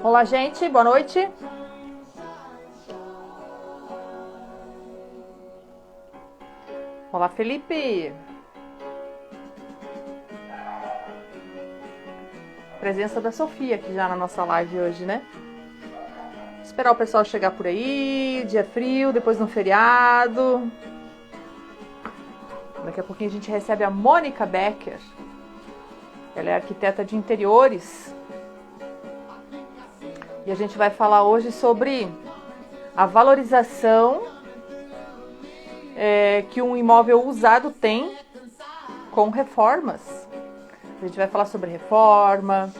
Olá, gente, boa noite. Olá, Felipe. Presença da Sofia aqui já na nossa live hoje, né? Esperar o pessoal chegar por aí, dia frio, depois no feriado. Daqui a pouquinho a gente recebe a Mônica Becker. Ela é arquiteta de interiores. E a gente vai falar hoje sobre a valorização que um imóvel usado tem com reformas. A gente vai falar sobre reforma,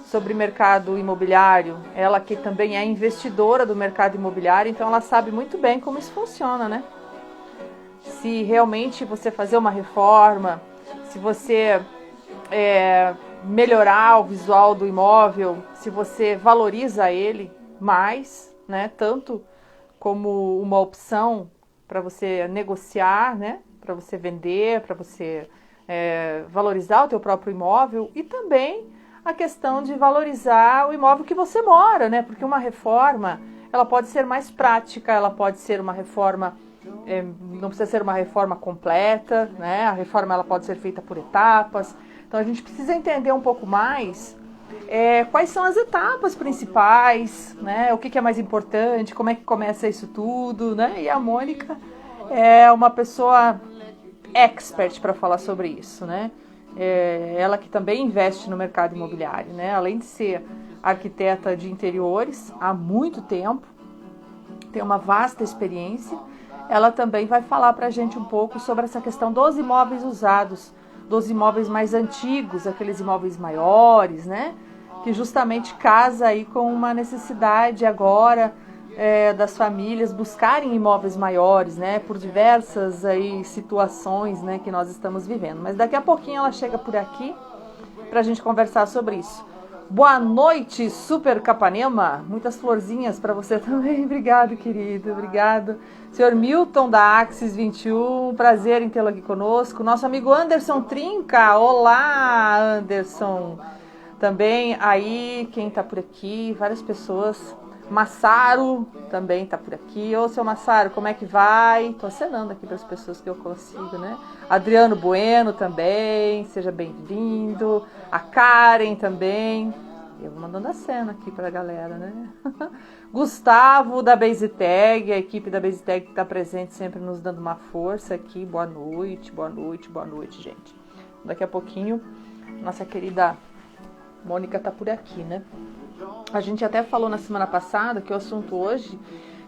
sobre mercado imobiliário. Ela que também é investidora do mercado imobiliário, então ela sabe muito bem como isso funciona, né? Se realmente você fazer uma reforma, se você melhorar o visual do imóvel, se você valoriza ele mais, né? Tanto como uma opção para você negociar, né? Para você vender, para você valorizar o teu próprio imóvel, e também a questão de valorizar o imóvel que você mora, né? Porque uma reforma, ela pode ser mais prática, ela pode ser uma reforma, não precisa ser uma reforma completa, né? A reforma ela pode ser feita por etapas. Então a gente precisa entender um pouco mais quais são as etapas principais, né? O que é mais importante, como é que começa isso tudo, né? E a Mônica é uma pessoa expert para falar sobre isso, né? Ela que também investe no mercado imobiliário, né? Além de ser arquiteta de interiores há muito tempo, tem uma vasta experiência, ela também vai falar para a gente um pouco sobre essa questão dos imóveis usados, dos imóveis mais antigos, aqueles imóveis maiores, né? Que justamente casa aí com uma necessidade agora das famílias buscarem imóveis maiores, né? Por diversas aí situações, né, que nós estamos vivendo. Mas daqui a pouquinho ela chega por aqui para a gente conversar sobre isso. Boa noite, Super Capanema. Muitas florzinhas para você também. Obrigado, querido. Obrigado. Senhor Milton, da Axis 21. Prazer em tê-lo aqui conosco. Nosso amigo Anderson Trinca. Olá, Anderson. Também aí, quem está por aqui, várias pessoas. Massaro também está por aqui. Ô, seu Massaro, como é que vai? Tô acenando aqui para as pessoas que eu consigo, né? Adriano Bueno também, seja bem-vindo. A Karen também. Eu vou mandando a cena aqui para a galera, né? Gustavo da BaseTag, a equipe da BaseTag que está presente sempre nos dando uma força aqui. Boa noite, boa noite, boa noite, gente. Daqui a pouquinho, nossa querida Mônica tá por aqui, né? A gente até falou na semana passada que o assunto hoje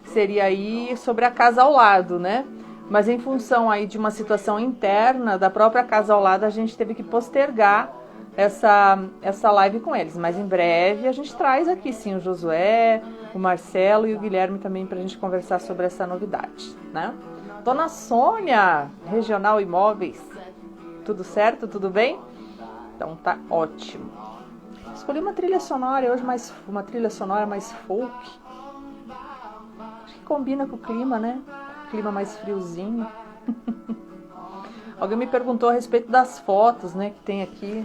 seria aí sobre a casa ao lado, né? Mas em função aí de uma situação interna da própria casa ao lado, a gente teve que postergar essa live com eles. Mas em breve a gente traz aqui sim o Josué, o Marcelo e o Guilherme também para a gente conversar sobre essa novidade, né? Dona Sônia, Regional Imóveis, tudo certo? Tudo bem? Então tá ótimo. Escolhi uma trilha sonora hoje, uma trilha sonora mais folk. Acho que combina com o clima, né? Clima mais friozinho. Alguém me perguntou a respeito das fotos, né, que tem aqui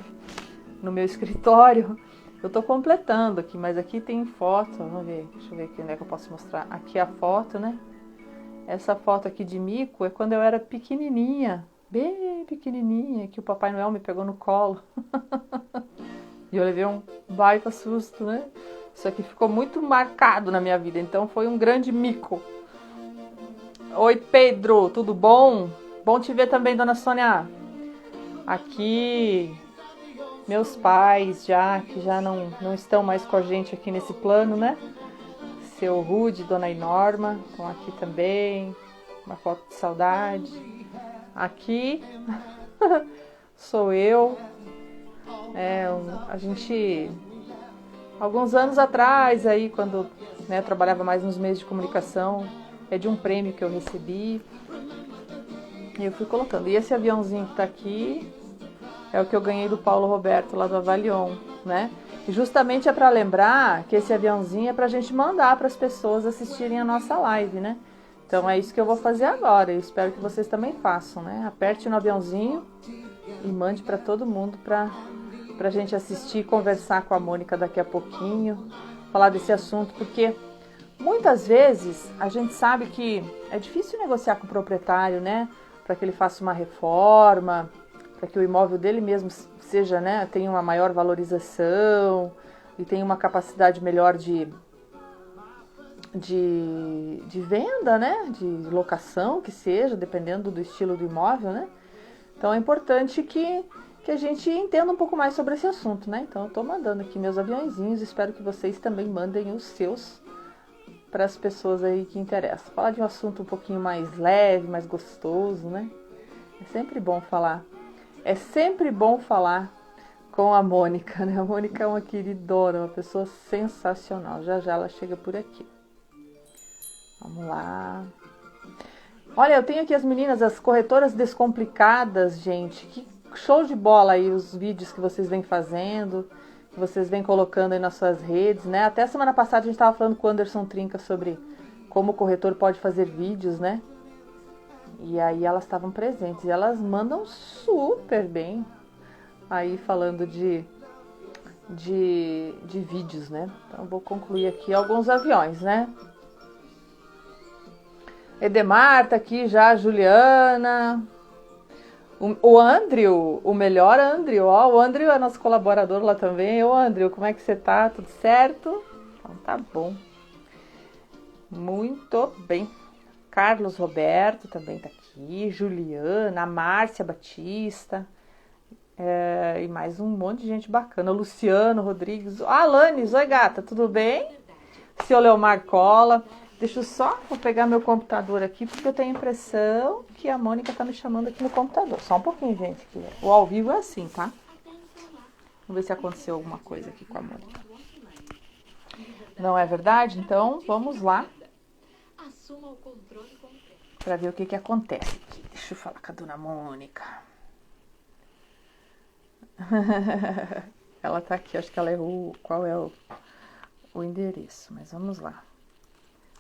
no meu escritório. Eu tô completando aqui, mas aqui tem foto. Vamos ver, deixa eu ver aqui onde é que eu posso mostrar. Aqui a foto, né? Essa foto aqui de mico é quando eu era pequenininha, bem pequenininha, que o Papai Noel me pegou no colo. E eu levei um baita susto, né? Isso aqui ficou muito marcado na minha vida, então foi um grande mico. Oi, Pedro, tudo bom? Bom te ver também, dona Sônia. Aqui, meus pais que já não estão mais com a gente aqui nesse plano, né? Seu Rude, dona Inorma, estão aqui também. Uma foto de saudade. Aqui, sou eu. A gente, alguns anos atrás, aí, quando eu trabalhava mais nos meios de comunicação, de um prêmio que eu recebi, e eu fui colocando. E esse aviãozinho que tá aqui é o que eu ganhei do Paulo Roberto, lá do Avalion, né? E justamente é para lembrar que esse aviãozinho é pra gente mandar para as pessoas assistirem a nossa live, né? Então é isso que eu vou fazer agora, eu espero que vocês também façam, né? Aperte no aviãozinho e mande para todo mundo para para a gente assistir e conversar com a Mônica daqui a pouquinho, falar desse assunto, porque muitas vezes a gente sabe que é difícil negociar com o proprietário, né? Para que ele faça uma reforma, para que o imóvel dele mesmo seja, né, tenha uma maior valorização e tenha uma capacidade melhor de venda, né? De locação, que seja, dependendo do estilo do imóvel, né? Então é importante que a gente entenda um pouco mais sobre esse assunto, né? Então eu estou mandando aqui meus aviãozinhos, espero que vocês também mandem os seus para as pessoas aí que interessam. Falar de um assunto um pouquinho mais leve, mais gostoso, né? É sempre bom falar. É sempre bom falar com a Mônica, né? A Mônica é uma queridona, uma pessoa sensacional. Já já ela chega por aqui. Vamos lá. Olha, eu tenho aqui as meninas, as corretoras descomplicadas, gente. Que show de bola aí os vídeos que vocês vêm fazendo, que vocês vêm colocando aí nas suas redes, né? Até semana passada a gente estava falando com o Anderson Trinca sobre como o corretor pode fazer vídeos, né? E aí elas estavam presentes e elas mandam super bem aí falando de vídeos, né? Então vou concluir aqui alguns aviões, né? Edemar tá aqui já, a Juliana, o Andrew, o melhor Andrew, ó, o Andrew é nosso colaborador lá também. Ô Andrew, como é que você tá? Tudo certo? Então tá bom. Muito bem. Carlos Roberto também tá aqui, Juliana, a Márcia Batista, e mais um monte de gente bacana, o Luciano Rodrigues, a Alanis, oi gata, tudo bem? Seu Leomar Cola. Deixa eu só, vou pegar meu computador aqui, porque eu tenho a impressão que a Mônica tá me chamando aqui no computador. Só um pouquinho, gente, que o ao vivo é assim, tá? Vamos ver se aconteceu alguma coisa aqui com a Mônica. Não é verdade? Então, vamos lá. Para ver o que acontece aqui. Deixa eu falar com a dona Mônica. Ela tá aqui, acho que ela errou qual é o endereço, mas vamos lá.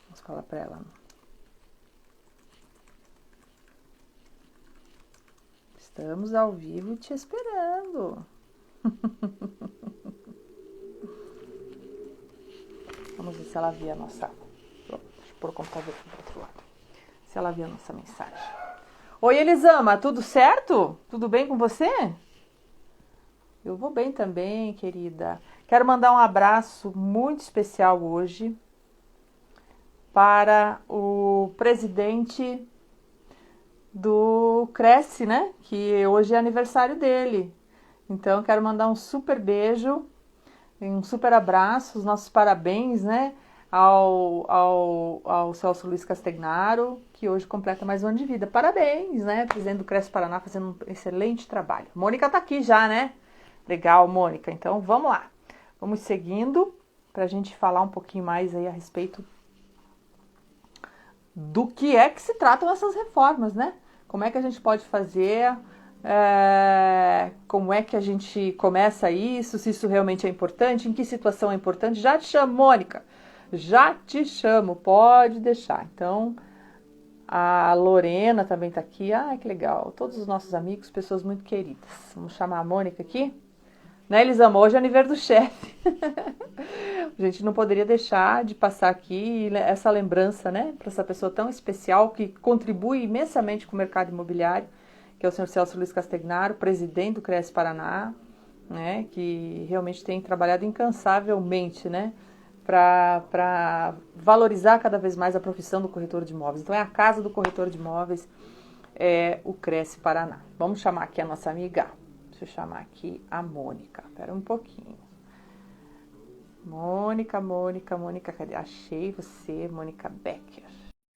Vamos falar para ela. Estamos ao vivo te esperando. Vamos ver se ela via a nossa... Deixa eu pôr o computador aqui do outro lado. Se ela via a nossa mensagem. Oi, Elisama, tudo certo? Tudo bem com você? Eu vou bem também, querida. Quero mandar um abraço muito especial hoje para o presidente do Cresce, né? Que hoje é aniversário dele. Então, quero mandar um super beijo, um super abraço, os nossos parabéns, né? Ao Celso Luiz Castagnaro, que hoje completa mais um ano de vida. Parabéns, né? Presidente do Cresce Paraná, fazendo um excelente trabalho. Mônica tá aqui já, né? Legal, Mônica. Então, vamos lá. Vamos seguindo para a gente falar um pouquinho mais aí a respeito do que é que se tratam essas reformas, né? Como é que a gente pode fazer, como é que a gente começa isso, se isso realmente é importante, em que situação é importante. Já te chamo, Mônica, já te chamo, pode deixar. Então, a Lorena também está aqui. Ah, que legal, todos os nossos amigos, pessoas muito queridas. Vamos chamar a Mônica aqui. Né, Elisama? Hoje é aniversário do chefe. A gente não poderia deixar de passar aqui essa lembrança, né, para essa pessoa tão especial que contribui imensamente com o mercado imobiliário, que é o senhor Celso Luiz Castagnaro, presidente do Cresce Paraná, né, que realmente tem trabalhado incansavelmente, né, para valorizar cada vez mais a profissão do corretor de imóveis. Então é a casa do corretor de imóveis, é o Cresce Paraná. Vamos chamar aqui a nossa amiga. Deixa eu chamar aqui a Mônica. Espera um pouquinho. Mônica, cadê? Achei você, Mônica Becker.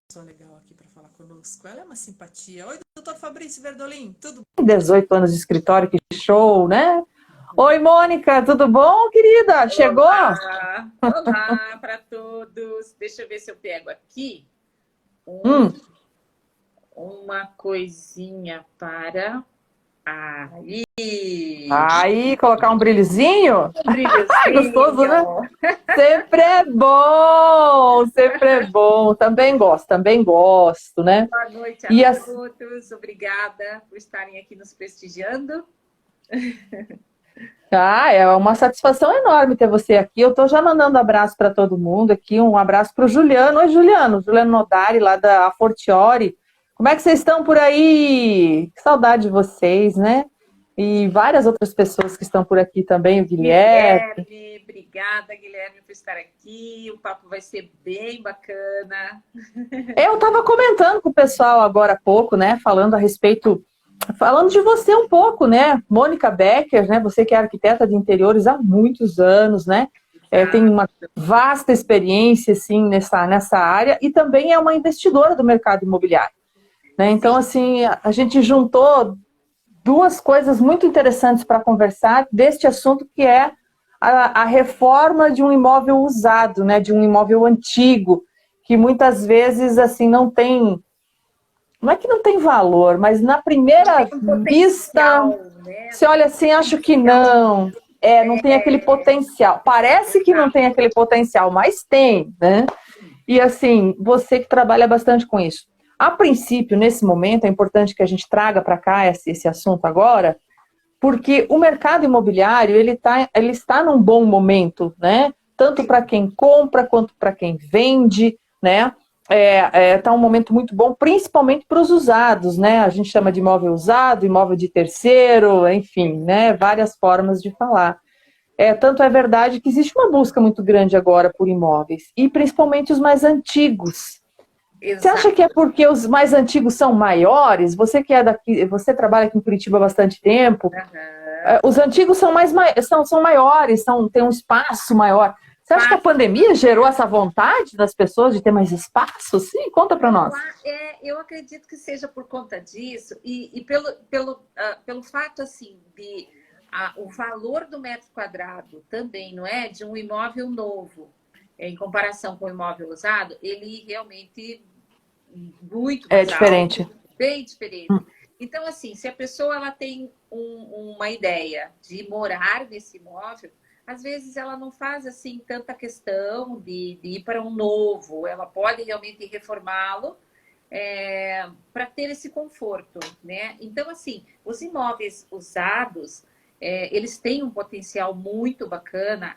Pessoa legal aqui para falar conosco. Ela é uma simpatia. Oi, doutor Fabrício Verdolim, tudo bem? 18 anos de escritório, que show, né? Oi, Mônica, tudo bom, querida? Chegou? Olá, olá para todos. Deixa eu ver se eu pego aqui uma coisinha para... Aí, colocar um brilhozinho? Um brilhozinho. Gostoso, né? Sempre é bom, sempre é bom. Também gosto, né? Boa noite a todos. Obrigada por estarem aqui nos prestigiando. Ah, é uma satisfação enorme ter você aqui. Eu estou já mandando abraço para todo mundo aqui. Um abraço para o Juliano. Oi, Juliano. Juliano Nodari, lá da Fortiori. Como é que vocês estão por aí? Que saudade de vocês, né? E várias outras pessoas que estão por aqui também, o Guilherme. Guilherme, obrigada, Guilherme, por estar aqui. O papo vai ser bem bacana. Eu estava comentando com o pessoal agora há pouco, né? Falando de você um pouco, né? Mônica Becker, né? Você que é arquiteta de interiores há muitos anos, né? Tem uma vasta experiência, assim, nessa área e também é uma investidora do mercado imobiliário, né? Então, assim, a gente juntou duas coisas muito interessantes para conversar deste assunto que é a reforma de um imóvel usado, né? De um imóvel antigo, que muitas vezes, assim, não é que não tem valor, mas na primeira vista, né? você olha assim, acho que não. Não tem aquele potencial. Parece que não tem aquele potencial, mas tem, né? E assim, você que trabalha bastante com isso. A princípio, nesse momento, é importante que a gente traga para cá esse assunto agora, porque o mercado imobiliário, ele está num bom momento, né? Tanto para quem compra, quanto para quem vende, né? Tá um momento muito bom, principalmente para os usados, né? A gente chama de imóvel usado, imóvel de terceiro, enfim, né? Várias formas de falar. Tanto é verdade que existe uma busca muito grande agora por imóveis, e principalmente os mais antigos. Exato. Você acha que é porque os mais antigos são maiores? Você que é daqui, você trabalha aqui em Curitiba há bastante tempo. Os antigos são maiores, têm um espaço maior. Você acha que a pandemia gerou essa vontade das pessoas de ter mais espaço? Sim, conta para nós. Eu acredito que seja por conta disso e pelo fato assim de o valor do metro quadrado também, não é, de um imóvel novo em comparação com o imóvel usado, ele realmente muito mais diferente. Alto, bem diferente. Então, assim, se a pessoa ela tem uma ideia de morar nesse imóvel, às vezes ela não faz assim tanta questão de ir para um novo, ela pode realmente reformá-lo para ter esse conforto, né? Então, assim, os imóveis usados, eles têm um potencial muito bacana,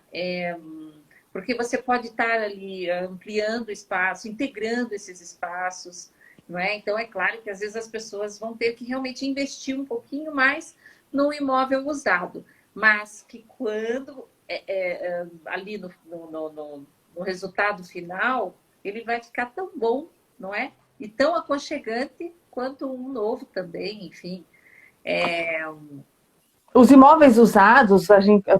porque você pode estar ali ampliando o espaço, integrando esses espaços, não é? Então, é claro que às vezes as pessoas vão ter que realmente investir um pouquinho mais no imóvel usado, mas que quando ali no resultado final, ele vai ficar tão bom, não é? E tão aconchegante quanto um novo também, enfim. Os imóveis usados,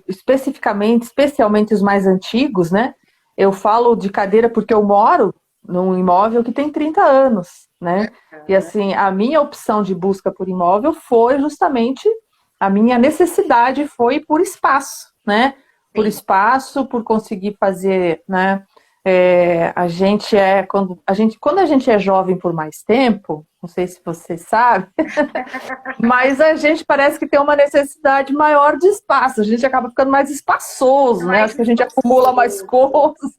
especialmente os mais antigos, né? Eu falo de cadeira porque eu moro num imóvel que tem 30 anos, né? E assim, a minha opção de busca por imóvel foi justamente, a minha necessidade foi por espaço, né? Por espaço, por conseguir fazer, né? Quando a gente é jovem por mais tempo, não sei se você sabe, mas a gente parece que tem uma necessidade maior de espaço, a gente acaba ficando mais espaçoso, né? Acho que a gente acumula mais coisas,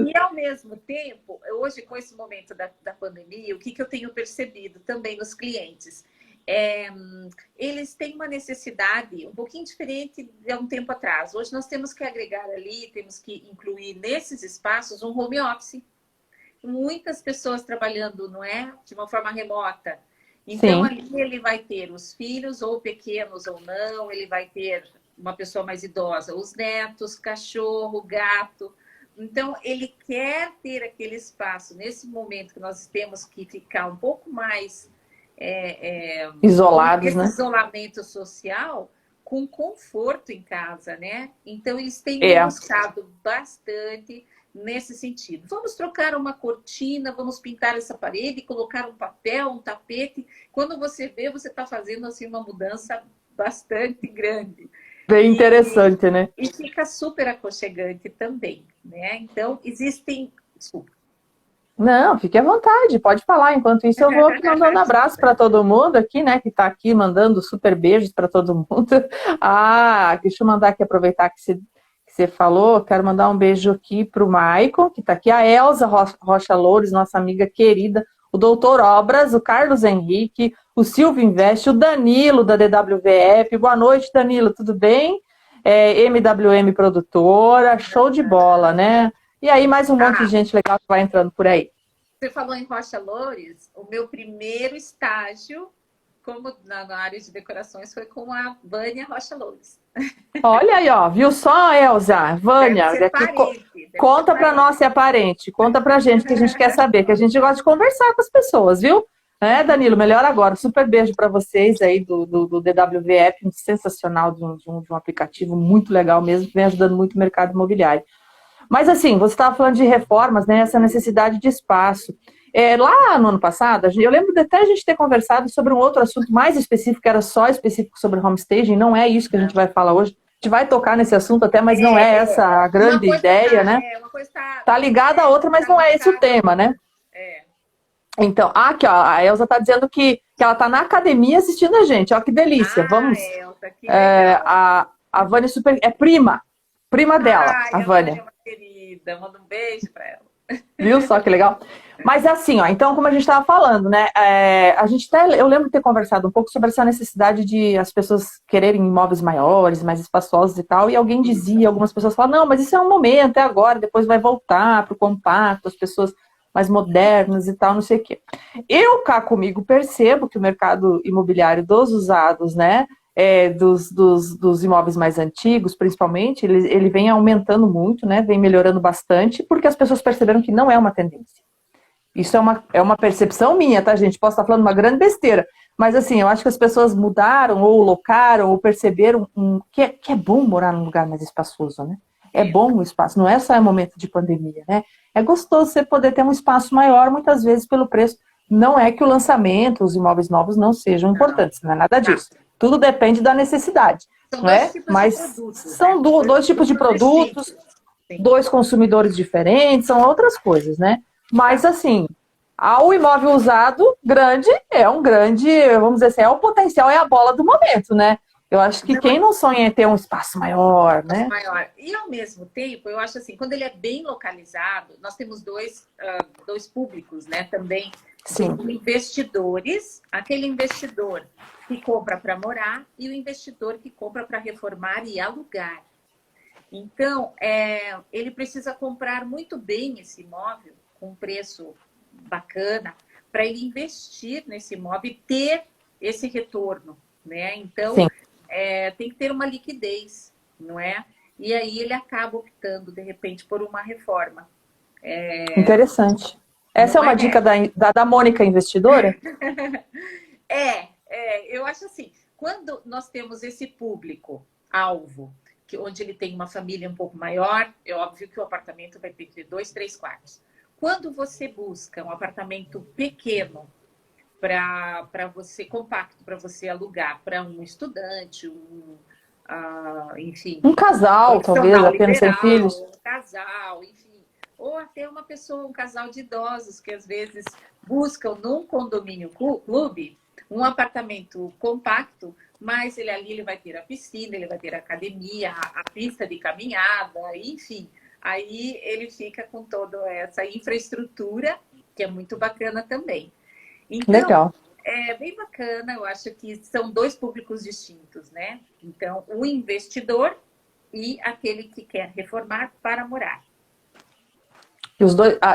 E ao mesmo tempo, hoje com esse momento da pandemia, o que eu tenho percebido também nos clientes? Eles têm uma necessidade um pouquinho diferente de há um tempo atrás. Hoje nós temos que agregar ali, temos que incluir nesses espaços um home office. Muitas pessoas trabalhando, não é? De uma forma remota. Então, ali ele vai ter os filhos, ou pequenos ou não, ele vai ter uma pessoa mais idosa, os netos, cachorro, gato. Então, ele quer ter aquele espaço, nesse momento que nós temos que ficar um pouco mais isolados, né? Isolamento social, com conforto em casa, né? Então, eles têm buscado bastante nesse sentido. Vamos trocar uma cortina, vamos pintar essa parede, colocar um papel, um tapete. Quando você vê, você está fazendo assim uma mudança bastante grande. Bem interessante, né? E fica super aconchegante também, né? Então, existem... Desculpa. Não, fique à vontade, pode falar. Enquanto isso, eu vou aqui mandando abraço para todo mundo aqui, né? Que está aqui mandando super beijos para todo mundo. Deixa eu mandar aqui, aproveitar que você falou. Quero mandar um beijo aqui para o Maicon, que está aqui. A Elza Rocha Loures, nossa amiga querida. o Doutor Obras, o Carlos Henrique, o Silvio Investe, o Danilo da DWVF. Boa noite, Danilo, tudo bem? MWM Produtora, show de bola, né? E aí mais um monte de gente legal que vai entrando por aí. Você falou em Rocha Loures, o meu primeiro estágio como na área de decorações foi com a Vânia Rocha Loures. Olha aí, ó, viu só, Elza? Vânia, conta para nós se é parente, conta pra gente que a gente quer saber, que a gente gosta de conversar com as pessoas, viu? Danilo, melhor agora. Super beijo para vocês aí do DWVF, um sensacional de um aplicativo muito legal mesmo, que vem ajudando muito o mercado imobiliário. Mas assim, você estava falando de reformas, né? Essa necessidade de espaço. Lá no ano passado, eu lembro de até a gente ter conversado sobre um outro assunto mais específico, que era só específico sobre homestaging, não é isso que a gente vai falar hoje. A gente vai tocar nesse assunto até, mas não é essa a grande ideia, né? Uma coisa tá ligada a outra, mas não é esse o tema, né? Então, aqui, ó, a Elza tá dizendo que ela tá na academia assistindo a gente, ó, que delícia. Vamos. Elza, que legal. A Vânia é prima dela, a Vânia. É uma querida, manda um beijo para ela. Viu só que legal? Mas assim, ó, então, como a gente estava falando, né? Eu lembro de ter conversado um pouco sobre essa necessidade de as pessoas quererem imóveis maiores, mais espaçosos e tal, e alguém dizia, algumas pessoas falavam, não, mas isso é um momento, é agora, depois vai voltar para o compacto, as pessoas mais modernas e tal, não sei o quê. Eu cá comigo percebo que o mercado imobiliário dos usados, né? Dos imóveis mais antigos, principalmente, ele vem aumentando muito, né? Vem melhorando bastante, porque as pessoas perceberam que não é uma tendência. Isso é uma percepção minha, tá, gente? Posso estar falando uma grande besteira, mas assim, eu acho que as pessoas mudaram, ou locaram, ou perceberam que é bom morar num lugar mais espaçoso, né? É bom o espaço, não é só em momento de pandemia, né? É gostoso você poder ter um espaço maior, muitas vezes pelo preço. Não é que o lançamento, os imóveis novos não sejam importantes, não é nada disso. Tudo depende da necessidade, são não é? Mas são dois tipos de produtos, dois consumidores diferentes, são outras coisas, né? Mas assim, o imóvel usado grande, vamos dizer assim, é o potencial, é a bola do momento, né? Eu acho que quem não sonha em ter um espaço maior, né? E ao mesmo tempo, eu acho assim, quando ele é bem localizado, nós temos dois públicos, né? Também investidores, aquele investidor que compra para morar e o investidor que compra para reformar e alugar. Então, ele precisa comprar muito bem esse imóvel com preço bacana para ele investir nesse imóvel e ter esse retorno, né? Então, tem que ter uma liquidez, não é? E aí ele acaba optando, de repente, por uma reforma. Interessante. Essa é uma dica da Mônica Investidora? Eu acho assim, quando nós temos esse público-alvo, onde ele tem uma família um pouco maior, é óbvio que o apartamento vai ter 2, 3 quartos. Quando você busca um apartamento pequeno, para você, compacto, para você alugar para um estudante, enfim. Um casal, talvez, apenas sem filhos. Um casal, enfim. Ou até um casal de idosos que às vezes buscam num condomínio clube um apartamento compacto, mas ele vai ter a piscina, ele vai ter a academia, a pista de caminhada, enfim. Aí ele fica com toda essa infraestrutura, que é muito bacana também. Então, legal. É bem bacana, eu acho que são dois públicos distintos, né? Então, o investidor e aquele que quer reformar para morar.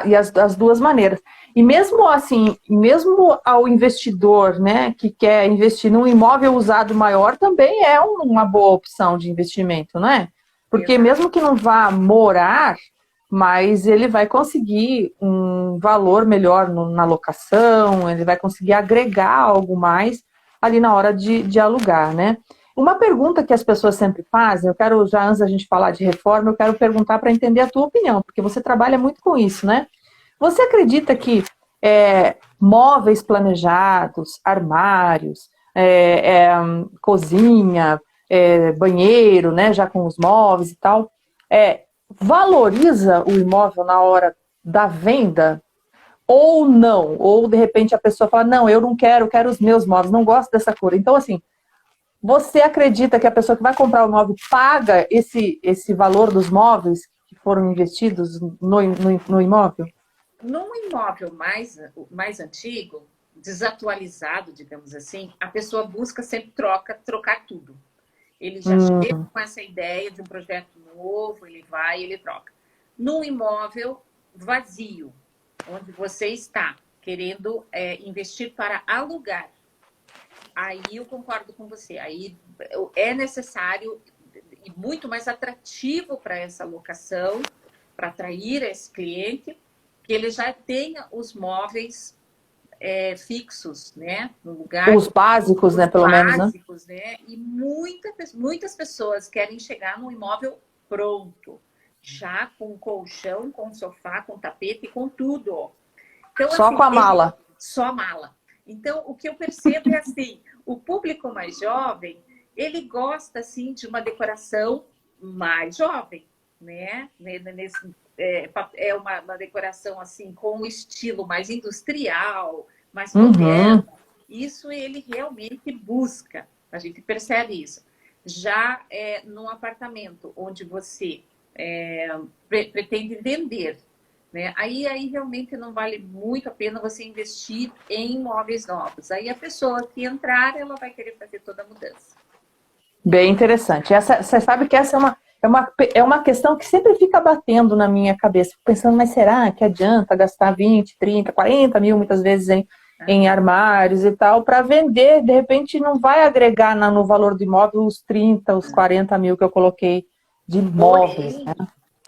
E as duas maneiras. E mesmo assim, mesmo ao investidor, né, que quer investir num imóvel usado maior, também é uma boa opção de investimento, não é? Porque mesmo que não vá morar, mas ele vai conseguir um valor melhor na locação, ele vai conseguir agregar algo mais ali na hora de alugar, né? Uma pergunta que as pessoas sempre fazem, eu quero, já antes da gente falar de reforma, eu quero perguntar para entender a tua opinião, porque você trabalha muito com isso, né? Você acredita que móveis planejados, armários, cozinha, banheiro, né, já com os móveis e tal, valoriza o imóvel na hora da venda? Ou não? Ou, de repente, a pessoa fala, não, eu não quero, eu quero os meus móveis, não gosto dessa cor. Então, assim, você acredita que a pessoa que vai comprar o móvel paga esse valor dos móveis que foram investidos no imóvel? num imóvel mais antigo, desatualizado, digamos assim, a pessoa busca sempre trocar tudo. Ele já chega com essa ideia de um projeto novo, ele vai e ele troca. Num imóvel vazio, onde você está querendo investir para alugar, aí eu concordo com você. Aí é necessário e muito mais atrativo para essa locação, para atrair esse cliente, que ele já tenha os móveis fixos, né, no lugar. Os básicos, né, pelo menos, né? Básicos, né? E muitas pessoas querem chegar num imóvel pronto, já com colchão, com sofá, com tapete, com tudo. Então, Só assim, com a mala. Só mala. Então, o que eu percebo é assim, o público mais jovem, ele gosta, assim, de uma decoração mais jovem, né? É uma decoração, assim, com um estilo mais industrial, mais moderno. Isso ele realmente busca. A gente percebe isso. Já num apartamento onde você pretende vender, né? Aí realmente não vale muito a pena você investir em imóveis novos. Aí a pessoa que entrar, ela vai querer fazer toda a mudança. Bem interessante. Você sabe que essa é uma questão que sempre fica batendo na minha cabeça. Fico pensando, mas será que adianta gastar 20, 30, 40 mil muitas vezes em armários e tal, para vender? De repente não vai agregar no valor do imóvel os 30, os 40 mil que eu coloquei de imóveis, né?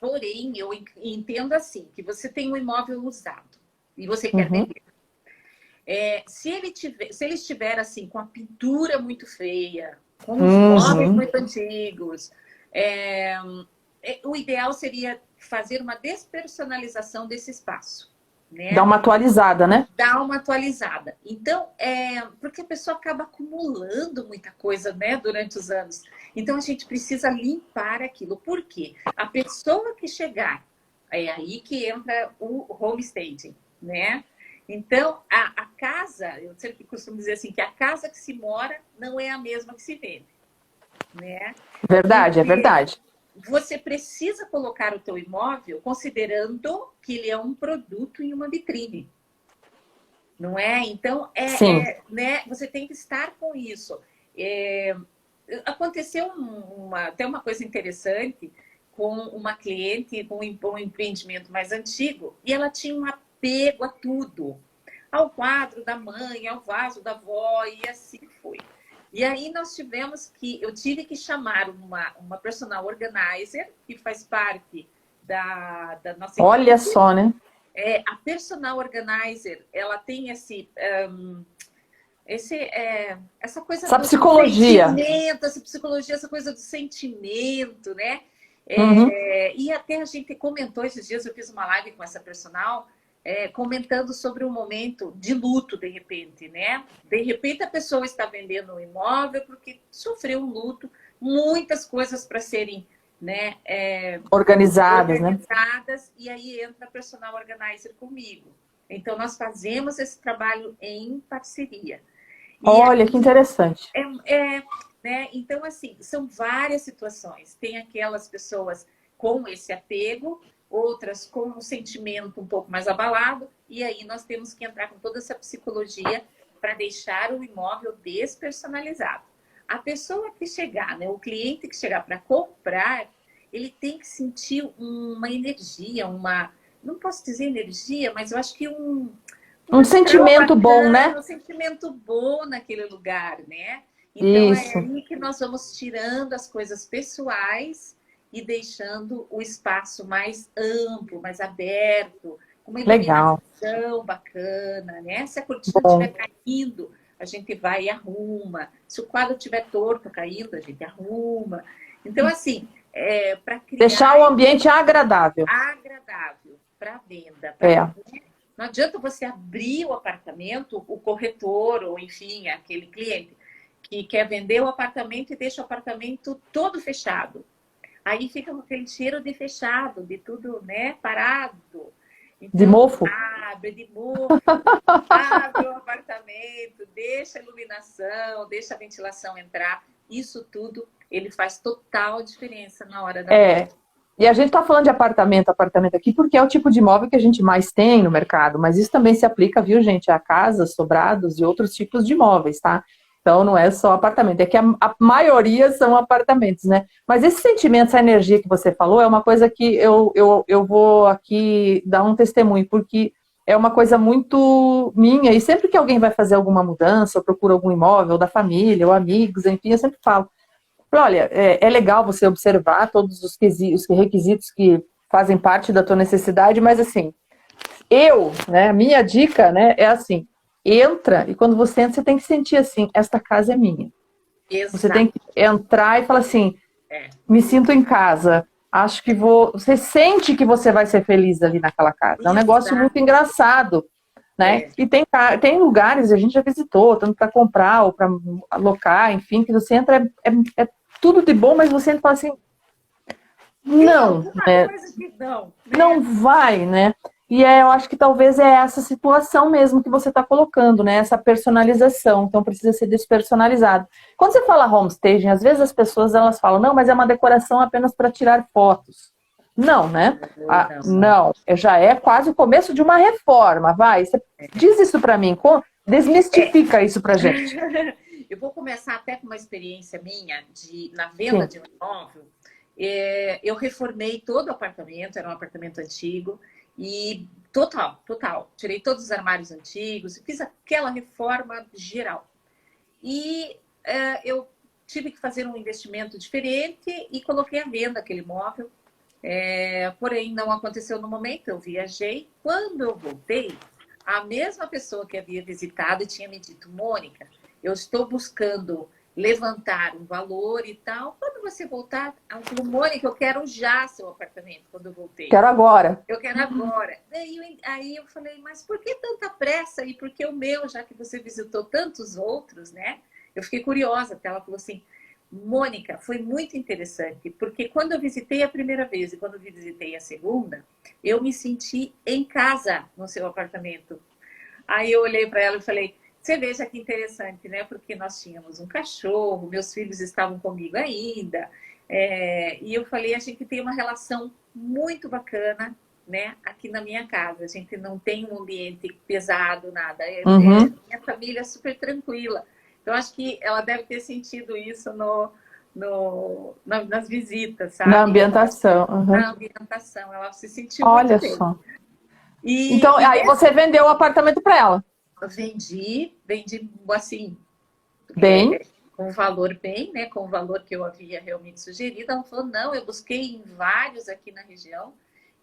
Porém, eu entendo assim, que você tem um imóvel usado e você quer vender. Se ele estiver assim, com a pintura muito feia, com os móveis muito antigos, o ideal seria fazer uma despersonalização desse espaço. Né? Dá uma atualizada, né? Dá uma atualizada. Então, porque a pessoa acaba acumulando muita coisa, né, durante os anos. Então, a gente precisa limpar aquilo. Por quê? A pessoa que chegar, é aí que entra o homestaging, né? Então, a casa, eu sempre costumo dizer assim, que a casa que se mora não é a mesma que se vende, né? Verdade, porque é verdade. Você precisa colocar o teu imóvel considerando que ele é um produto em uma vitrine. Não é? Então, né, você tem que estar com isso. Aconteceu até uma coisa interessante com uma cliente com um empreendimento mais antigo e ela tinha um apego a tudo. Ao quadro da mãe, ao vaso da avó e assim foi. E aí eu tive que chamar uma personal organizer, que faz parte da nossa equipe. Olha só, né? A personal organizer, ela tem essa coisa essa do psicologia. sentimento, essa psicologia, essa coisa do sentimento, né? E até a gente comentou esses dias, eu fiz uma live com essa personal, comentando sobre um momento de luto, de repente, né? De repente a pessoa está vendendo um imóvel porque sofreu um luto, muitas coisas para serem, né, organizadas, né? E aí entra a personal organizer comigo. Então, nós fazemos esse trabalho em parceria. Olha, que interessante. Né? Então, assim, são várias situações. Tem aquelas pessoas com esse apego, outras com um sentimento um pouco mais abalado, e aí nós temos que entrar com toda essa psicologia para deixar o imóvel despersonalizado. A pessoa que chegar, né, o cliente que chegar para comprar, ele tem que sentir uma energia, não posso dizer energia, mas eu acho que um sentimento bom, né? Um sentimento bom naquele lugar, né? Então é aí que nós vamos tirando as coisas pessoais e deixando o espaço mais amplo, mais aberto, com uma iluminação bacana, né? Se a cortina estiver caindo, a gente vai e arruma. Se o quadro estiver torto, caindo, a gente arruma. Então, assim, para criar... Deixar o ambiente agradável. Agradável para venda. Não adianta você abrir o apartamento, o corretor, ou enfim, aquele cliente que quer vender o apartamento e deixa o apartamento todo fechado. Aí fica com aquele cheiro de fechado, de tudo, né, parado. Então, de mofo. Abre o apartamento, deixa a iluminação, deixa a ventilação entrar. Isso tudo, ele faz total diferença na hora da venda. E a gente está falando de apartamento, apartamento aqui, porque é o tipo de imóvel que a gente mais tem no mercado, mas isso também se aplica, viu, gente, a casas, sobrados e outros tipos de imóveis, tá? Então não é só apartamento, é que a maioria são apartamentos, né? Mas esse sentimento, essa energia que você falou, é uma coisa que eu vou aqui dar um testemunho, porque é uma coisa muito minha, e sempre que alguém vai fazer alguma mudança, ou procura algum imóvel da família, ou amigos, enfim, eu sempre falo. Olha, é legal você observar todos os requisitos que fazem parte da tua necessidade, mas assim, né, a minha dica, né, é assim, entra e quando você entra, você tem que sentir assim, esta casa é minha. Você tem Exato. que entrar e falar assim, É. me sinto em casa. Acho que você sente que você vai ser feliz ali naquela casa. É um negócio muito Exato. engraçado, né? É. E tem lugares, a gente já visitou, tanto para comprar ou para alocar, enfim, que você entra, é tudo de bom, mas você entra e fala assim, Tem não, alguma né? coisa que não, Não né? vai, né? E eu acho que talvez é essa situação mesmo que você está colocando, né? Essa personalização. Então precisa ser despersonalizado. Quando você fala homestaging, às vezes as pessoas elas falam, não, mas é uma decoração apenas para tirar fotos. Não, né? Não. Não, já é quase o começo de uma reforma. Vai, você diz isso para mim, É. desmistifica isso para gente. Eu vou começar até com uma experiência minha na venda Sim. de um imóvel. Eu reformei todo o apartamento, era um apartamento antigo, e total. Tirei todos os armários antigos, fiz aquela reforma geral. E eu tive que fazer um investimento diferente e coloquei à venda aquele imóvel. Porém, não aconteceu no momento, eu viajei. Quando eu voltei, a mesma pessoa que havia visitado tinha me dito, Mônica, eu estou buscando levantar um valor e tal. Quando você voltar, ela falou, Mônica, eu quero já seu apartamento quando eu voltei. Quero agora. Eu quero agora. Aí eu falei, mas por que tanta pressa? E por que o meu, já que você visitou tantos outros, né? Eu fiquei curiosa, até ela falou assim, Mônica, foi muito interessante, porque quando eu visitei a primeira vez e quando eu visitei a segunda, eu me senti em casa no seu apartamento. Aí eu olhei para ela e falei, você veja que interessante, né? Porque nós tínhamos um cachorro, meus filhos estavam comigo ainda, e eu falei, a gente tem uma relação muito bacana, né? Aqui na minha casa, a gente não tem um ambiente pesado, nada. Uhum. Minha família é super tranquila. Então, acho que ela deve ter sentido isso nas visitas, Na sabe? ambientação. Uhum. Na ambientação, ela se sentiu muito Olha bem. só. Então, E aí você vendeu o apartamento para ela. vendi assim, Bem. com o valor bem, né? Com o valor que eu havia realmente sugerido. Ela falou, não, eu busquei em vários aqui na região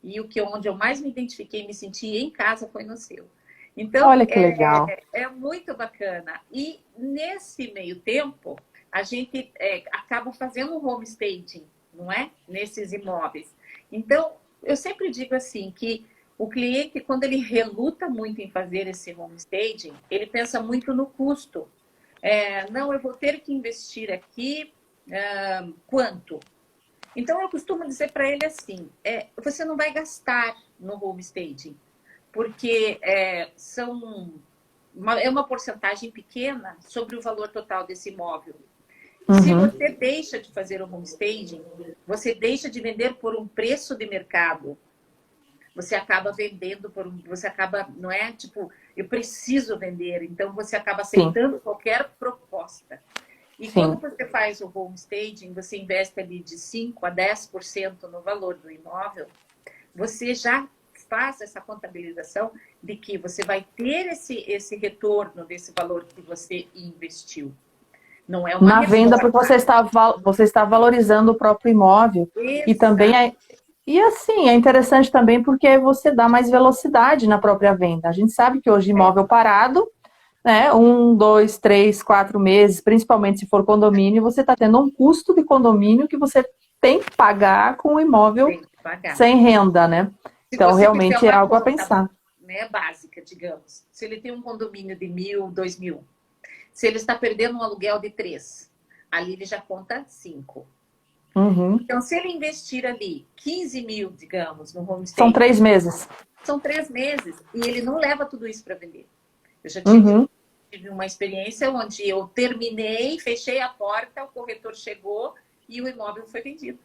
e onde eu mais me identifiquei, me senti em casa foi no seu. Então, Olha que legal. é muito bacana. E nesse meio tempo, a gente acaba fazendo um homestaging, não é? Nesses imóveis. Então, eu sempre digo assim, que o cliente, quando ele reluta muito em fazer esse homestaging, ele pensa muito no custo. Não, eu vou ter que investir aqui, quanto? Então, eu costumo dizer para ele assim, você não vai gastar no homestaging, porque é uma porcentagem pequena sobre o valor total desse imóvel. Se Uhum. você deixa de fazer o homestaging, você deixa de vender por um preço de mercado. Você acaba vendendo você acaba, não é? Tipo, eu preciso vender, então você acaba Sim, aceitando qualquer proposta. E quando sim. você faz o homestaging, você investe ali de 5 a 10% no valor do imóvel, você já faz essa contabilização de que você vai ter esse retorno desse valor que você investiu. Não é uma Na venda, porque reforma. você está valorizando o próprio imóvel. E também Exato. e assim, é interessante também porque você dá mais velocidade na própria venda. A gente sabe que hoje imóvel parado, né? 1, 2, 3, 4 meses, principalmente se for condomínio, você está tendo um custo de condomínio que você tem que pagar com o imóvel Tem que pagar. sem renda, né? Se Então, você fizer realmente é uma algo a conta, pensar. né, básica, digamos, se ele tem um condomínio de 1.000, 2.000, se ele está perdendo um aluguel de 3, ali ele já conta 5. Uhum. Então, se ele investir ali 15 mil, digamos, no São homestay, 3 meses. são 3 meses e ele não leva tudo isso para vender. Eu já Uhum. tive uma experiência onde eu terminei, fechei a porta, o corretor chegou e o imóvel foi vendido.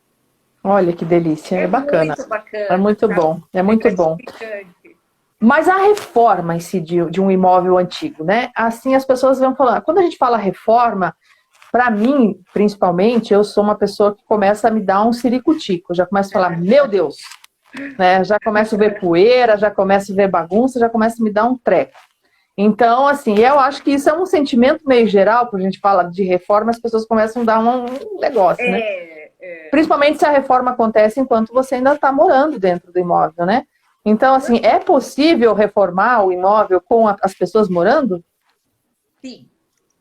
Olha que delícia, é É bacana. muito É bacana, muito sabe? bom, é É muito bom. gratificante. Mas a reforma em si de um imóvel antigo, né? Assim as pessoas vão falando. Quando a gente fala reforma, para mim, principalmente, eu sou uma pessoa que começa a me dar um ciricutico. Eu já começo a falar, meu Deus, né? Já começo a ver poeira, já começo a ver bagunça, já começo a me dar um treco. Então, assim, eu acho que isso é um sentimento meio geral, quando a gente fala de reforma, as pessoas começam a dar um negócio, né? É. Principalmente se a reforma acontece enquanto você ainda está morando dentro do imóvel, né? Então, assim, é possível reformar o imóvel com as pessoas morando? Sim,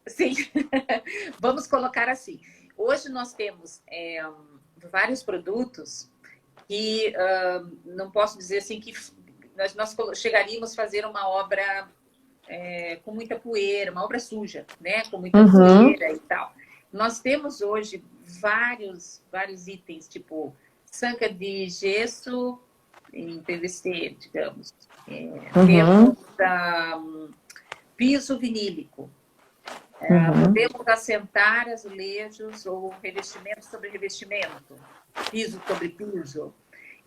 sim. Vamos colocar assim. Hoje nós temos vários produtos que não posso dizer assim que nós chegaríamos a fazer uma obra com muita poeira, uma obra suja, né? Com muita Uhum, poeira e tal. Nós temos hoje vários itens, tipo sanca de gesso em PVC, digamos. uhum, Temos piso vinílico. uhum. Podemos assentar azulejos ou revestimento sobre revestimento, piso sobre piso.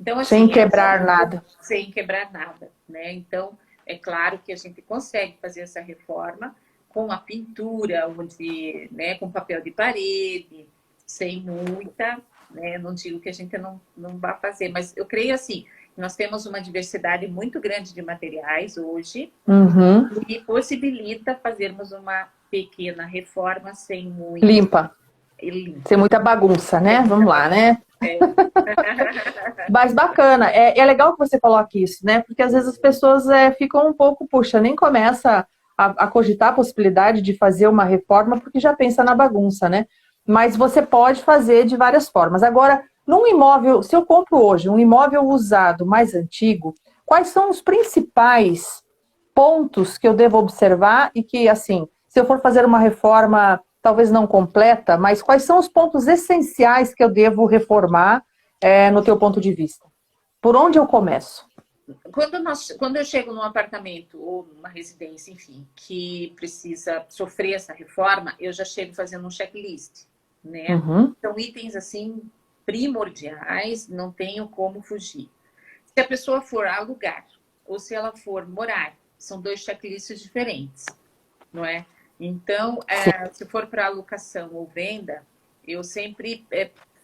Então, Sem assim, quebrar nada. sem quebrar nada, né? Então, é claro que a gente consegue fazer essa reforma com a pintura, onde, né, com papel de parede, sem muita, né? Não digo que a gente não vá fazer, mas eu creio assim, nós temos uma diversidade muito grande de materiais hoje, Uhum. e possibilita fazermos uma pequena reforma sem muito Limpa. Sem limpa. muita bagunça, Sem né? muita Vamos lá, bagunça. né? É. Mas bacana. É legal que você coloque isso, né? Porque às vezes as pessoas ficam um pouco, puxa, nem começa a cogitar a possibilidade de fazer uma reforma porque já pensa na bagunça, né? Mas você pode fazer de várias formas. Agora, num imóvel, se eu compro hoje um imóvel usado mais antigo, quais são os principais pontos que eu devo observar e que, assim, se eu for fazer uma reforma, talvez não completa, mas quais são os pontos essenciais que eu devo reformar, no teu ponto de vista? Por onde eu começo? Quando eu chego num apartamento ou numa residência, enfim, que precisa sofrer essa reforma, eu já chego fazendo um checklist, né? Uhum, São itens assim primordiais, não tenho como fugir. Se a pessoa for alugar ou se ela for morar, são dois checklists diferentes, não é? Então, sim. se for para alocação ou venda, eu sempre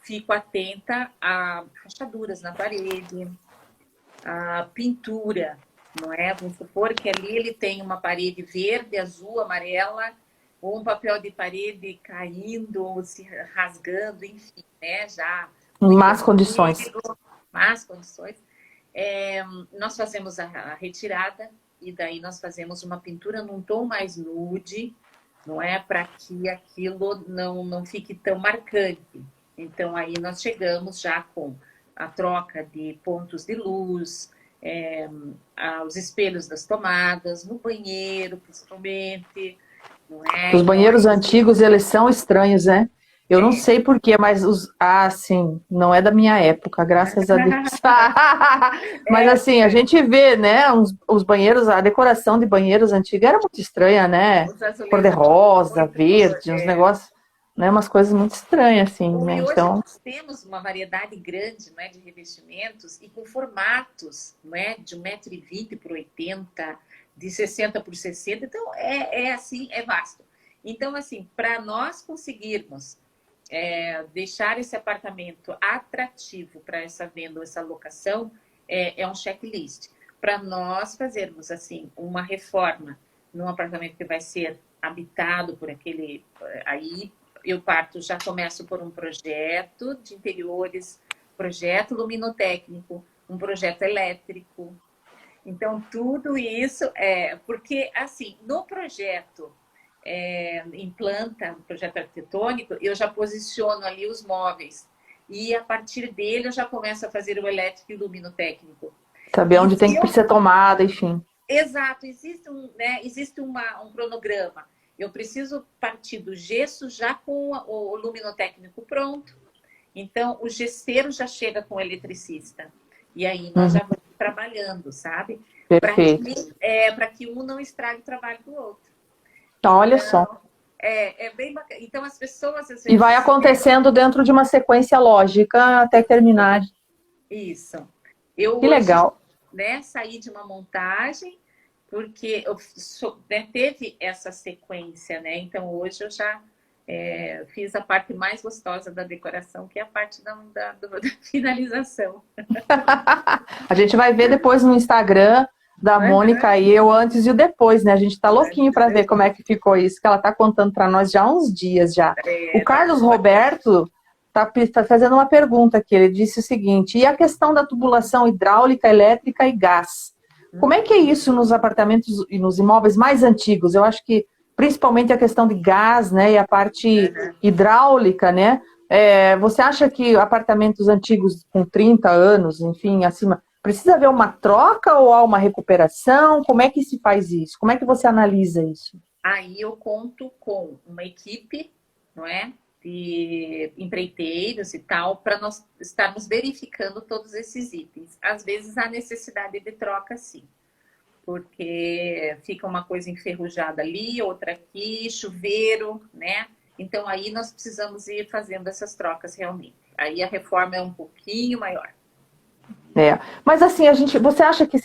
fico atenta a rachaduras na parede, a pintura, não é? Vamos supor que ali ele tem uma parede verde, azul, amarela, ou um papel de parede caindo ou se rasgando, enfim, né? Já Em muito más condições. antigo, más condições. Nós fazemos a retirada e daí nós fazemos uma pintura num tom mais nude, não é? Para que aquilo não fique tão marcante. Então, aí nós chegamos já com a troca de pontos de luz, os espelhos das tomadas, no banheiro, principalmente, não é? Os Então, banheiros aí, antigos, eles são estranhos, né? Eu não é, sei por quê, mas sim, não é da minha época, graças a Deus. Mas assim, a gente vê, né, os banheiros, a decoração de banheiros antigos era muito estranha, né? os azulejos Cor-de-rosa, muito verde, uns negócios, né, umas coisas muito estranhas, assim, né? E hoje Então, nós temos uma variedade grande, não é, de revestimentos e com formatos, não é, de 1,20 m por 80, de 60 por 60. Então, assim, é vasto. Então, assim, para nós conseguirmos deixar esse apartamento atrativo para essa venda ou essa locação, é um checklist. Para nós fazermos, assim, uma reforma num apartamento que vai ser habitado por aquele... Aí eu já começo por um projeto de interiores, projeto luminotécnico, um projeto elétrico. Então, tudo isso porque, assim, no projeto em planta, no projeto arquitetônico, eu já posiciono ali os móveis. E a partir dele eu já começo a fazer o elétrico e o luminotécnico. saber E onde tem se que eu ser tomada, enfim. Exato, existe um cronograma. Eu preciso partir do gesso já com o luminotécnico pronto. Então, o gesseiro já chega com o eletricista. E aí nós Uhum, já vamos trabalhando, sabe? Para perfeito. que, que um não estrague o trabalho do outro. Então, olha só. É bem bacana. Então, as pessoas, às vezes... E vai acontecendo dentro de uma sequência lógica até terminar. Isso. Eu Que hoje, legal. né, saí de uma montagem, porque né, teve essa sequência, né? Então, hoje eu já fiz a parte mais gostosa da decoração, que é a parte da finalização. A gente vai ver depois no Instagram da Mônica e eu antes e o depois, né? A gente tá louquinho para ver como é que ficou isso, que ela tá contando para nós já há uns dias já. O Carlos Roberto tá fazendo uma pergunta aqui, ele disse o seguinte: e a questão da tubulação hidráulica, elétrica e gás? Como é que é isso nos apartamentos e nos imóveis mais antigos? Eu acho que principalmente a questão de gás, né, e a parte hidráulica, né? Você acha que apartamentos antigos com 30 anos, enfim, acima, precisa haver uma troca ou há uma recuperação? Como é que se faz isso? Como é que você analisa isso? Aí eu conto com uma equipe, não é? De empreiteiros e tal, para nós estarmos verificando todos esses itens. Às vezes há necessidade de troca, sim, porque fica uma coisa enferrujada ali, outra aqui, chuveiro, né? Então aí nós precisamos ir fazendo essas trocas realmente. Aí a reforma é um pouquinho maior. Mas assim, você acha que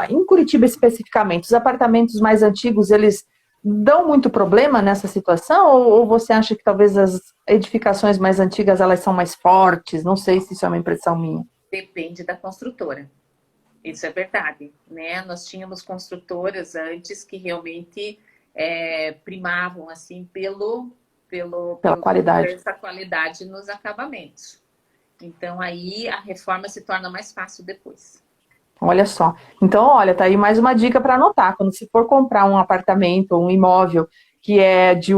em Curitiba especificamente, os apartamentos mais antigos, eles dão muito problema nessa situação? Ou você acha que talvez as edificações mais antigas, elas são mais fortes? Não sei se isso é uma impressão minha. Depende da construtora. Isso é verdade, né? Nós tínhamos construtoras antes que realmente primavam assim Pela qualidade. por essa qualidade nos acabamentos. Então aí a reforma se torna mais fácil depois. Olha só. Então, olha, tá aí mais uma dica para anotar. Quando se for comprar um apartamento ou um imóvel que é de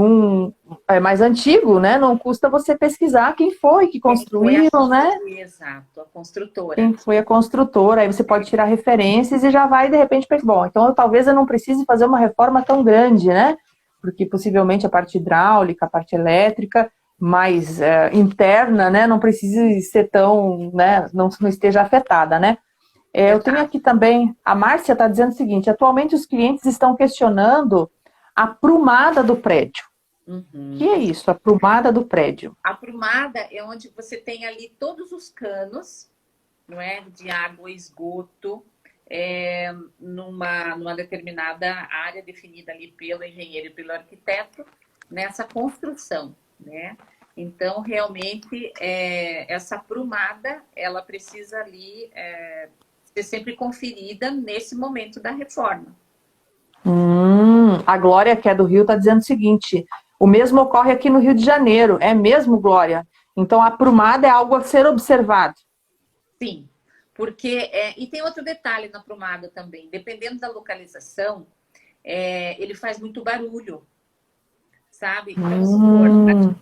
mais antigo, né? Não custa você pesquisar quem foi que construiu, né? Exato, a construtora. Quem foi a construtora. Aí você pode tirar referências e já vai, de repente, pensar, bom, então talvez eu não precise fazer uma reforma tão grande, né? Porque possivelmente a parte hidráulica, a parte elétrica, mais interna, né? Não precise ser tão, né? Não esteja afetada, né? Eu tenho aqui também, a Márcia está dizendo o seguinte: atualmente os clientes estão questionando a prumada do prédio. O que é isso, a prumada do prédio? A prumada é onde você tem ali todos os canos, não é, de água e esgoto, numa determinada área definida ali pelo engenheiro e pelo arquiteto, nessa construção, né? Então, realmente, essa prumada, ela precisa ali ser sempre conferida nesse momento da reforma. A Glória, que é do Rio, está dizendo o seguinte: o mesmo ocorre aqui no Rio de Janeiro. É mesmo, Glória? Então, a prumada é algo a ser observado. Sim, porque... e tem outro detalhe na prumada também. Dependendo da localização, ele faz muito barulho, sabe? Então,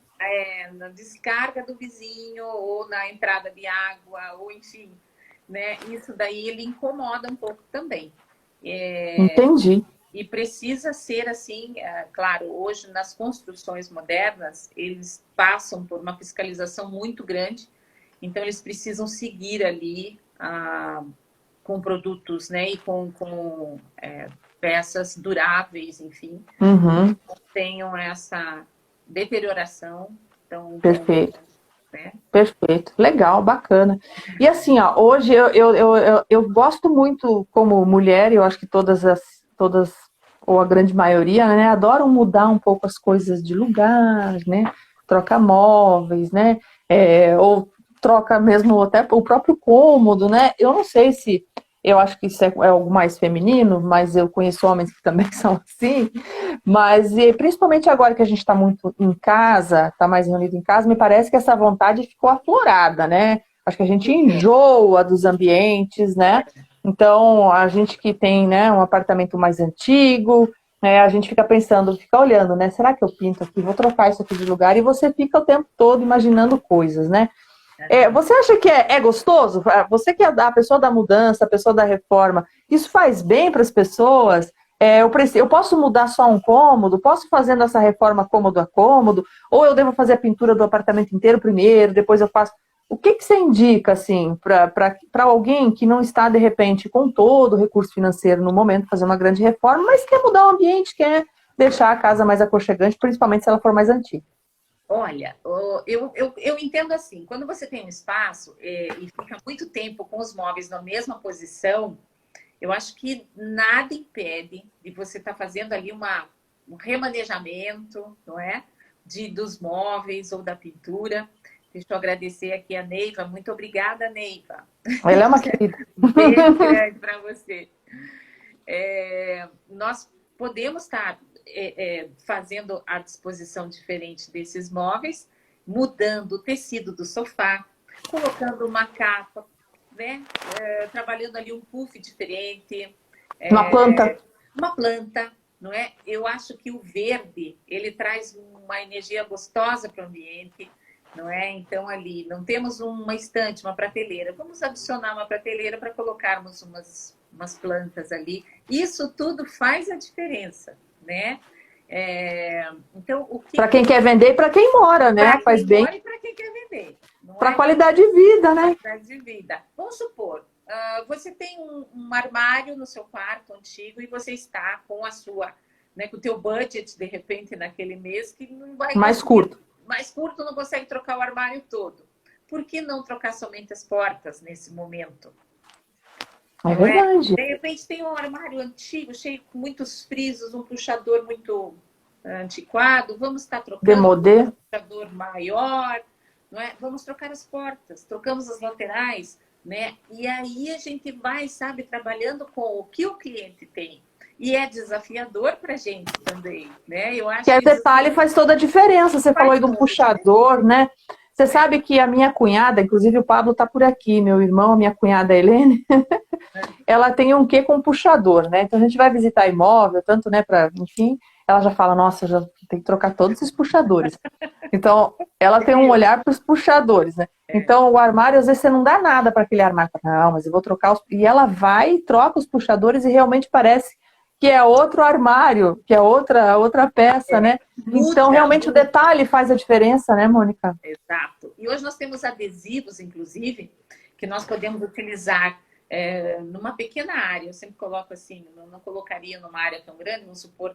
na descarga do vizinho, ou na entrada de água, ou enfim, né? Isso daí ele incomoda um pouco também. Entendi. E precisa ser assim, claro, hoje nas construções modernas, eles passam por uma fiscalização muito grande, então eles precisam seguir ali com produtos, né, e com peças duráveis, enfim, que tenham essa deterioração tão... Perfeito. Né? Perfeito, legal, bacana. E assim, ó, hoje eu gosto muito, como mulher, eu acho que todas, ou a grande maioria, né, adoram mudar um pouco as coisas de lugar, né, trocar móveis, né, ou troca mesmo até o próprio cômodo, né. Eu não sei se, eu acho que isso é algo mais feminino, mas eu conheço homens que também são assim. Mas principalmente agora que a gente está muito em casa, está mais reunido em casa, me parece que essa vontade ficou aflorada, né? Acho que a gente enjoa dos ambientes, né? Então, a gente que tem, né, um apartamento mais antigo, a gente fica pensando, fica olhando, né? Será que eu pinto aqui? Vou trocar isso aqui de lugar. E você fica o tempo todo imaginando coisas, né? Você acha que é gostoso? Você que é a pessoa da mudança, a pessoa da reforma, isso faz bem para as pessoas? Eu posso mudar só um cômodo? Posso fazendo essa reforma cômodo a cômodo? Ou eu devo fazer a pintura do apartamento inteiro primeiro, depois eu faço... O que você indica, assim, para alguém que não está, de repente, com todo o recurso financeiro no momento, fazer uma grande reforma, mas quer mudar o ambiente, quer deixar a casa mais aconchegante, principalmente se ela for mais antiga. Olha, eu entendo assim, quando você tem um espaço e fica muito tempo com os móveis na mesma posição, eu acho que nada impede de você estar fazendo ali um remanejamento, não é? Dos móveis ou da pintura. Deixa eu agradecer aqui a Neiva. Muito obrigada, Neiva. Ela é uma querida. Um beijo grande para você. Nós podemos estar fazendo a disposição diferente desses móveis, mudando o tecido do sofá, colocando uma capa, né? Trabalhando ali um puff diferente. Uma planta. Uma planta, não é? Eu acho que o verde, ele traz uma energia gostosa para o ambiente, não é? Então, ali, não temos uma estante, uma prateleira. Vamos adicionar uma prateleira para colocarmos umas plantas ali. Isso tudo faz a diferença, né? Então, para quem quer vender e para quem mora, né? Faz bem. Mora e para quem quer vender. Para qualidade de vida, né? Qualidade de vida. Vamos supor, você tem um armário no seu quarto antigo e você está com a sua, né, com o teu budget, de repente, naquele mês, que não vai... Mais curto. Mais curto, não consegue trocar o armário todo. Por que não trocar somente as portas nesse momento? É verdade. De repente tem um armário antigo, cheio com muitos frisos, um puxador muito antiquado. Vamos estar trocando Demodê. um puxador maior, não é? Vamos trocar as portas, trocamos as laterais, né? E aí a gente vai, sabe, trabalhando com o que o cliente tem. E é desafiador para a gente também, né? Eu acho que o detalhe faz toda a diferença. Você falou aí de um puxador, né? Você sabe que a minha cunhada, inclusive o Pablo tá por aqui, meu irmão, a minha cunhada Helene, ela tem um quê com puxador, né? Então a gente vai visitar imóvel, tanto, né, enfim, ela já fala, nossa, já tem que trocar todos esses puxadores. Então, ela tem um olhar para os puxadores, né? Então, o armário, às vezes, você não dá nada para aquele armário. Não, mas eu vou trocar os... E ela vai e troca os puxadores e realmente parece que é outro armário, que é outra peça, né? Então, realmente, o detalhe faz a diferença, né, Mônica? Exato. E hoje nós temos adesivos, inclusive, que nós podemos utilizar numa pequena área. Eu sempre coloco assim, não colocaria numa área tão grande, vamos supor,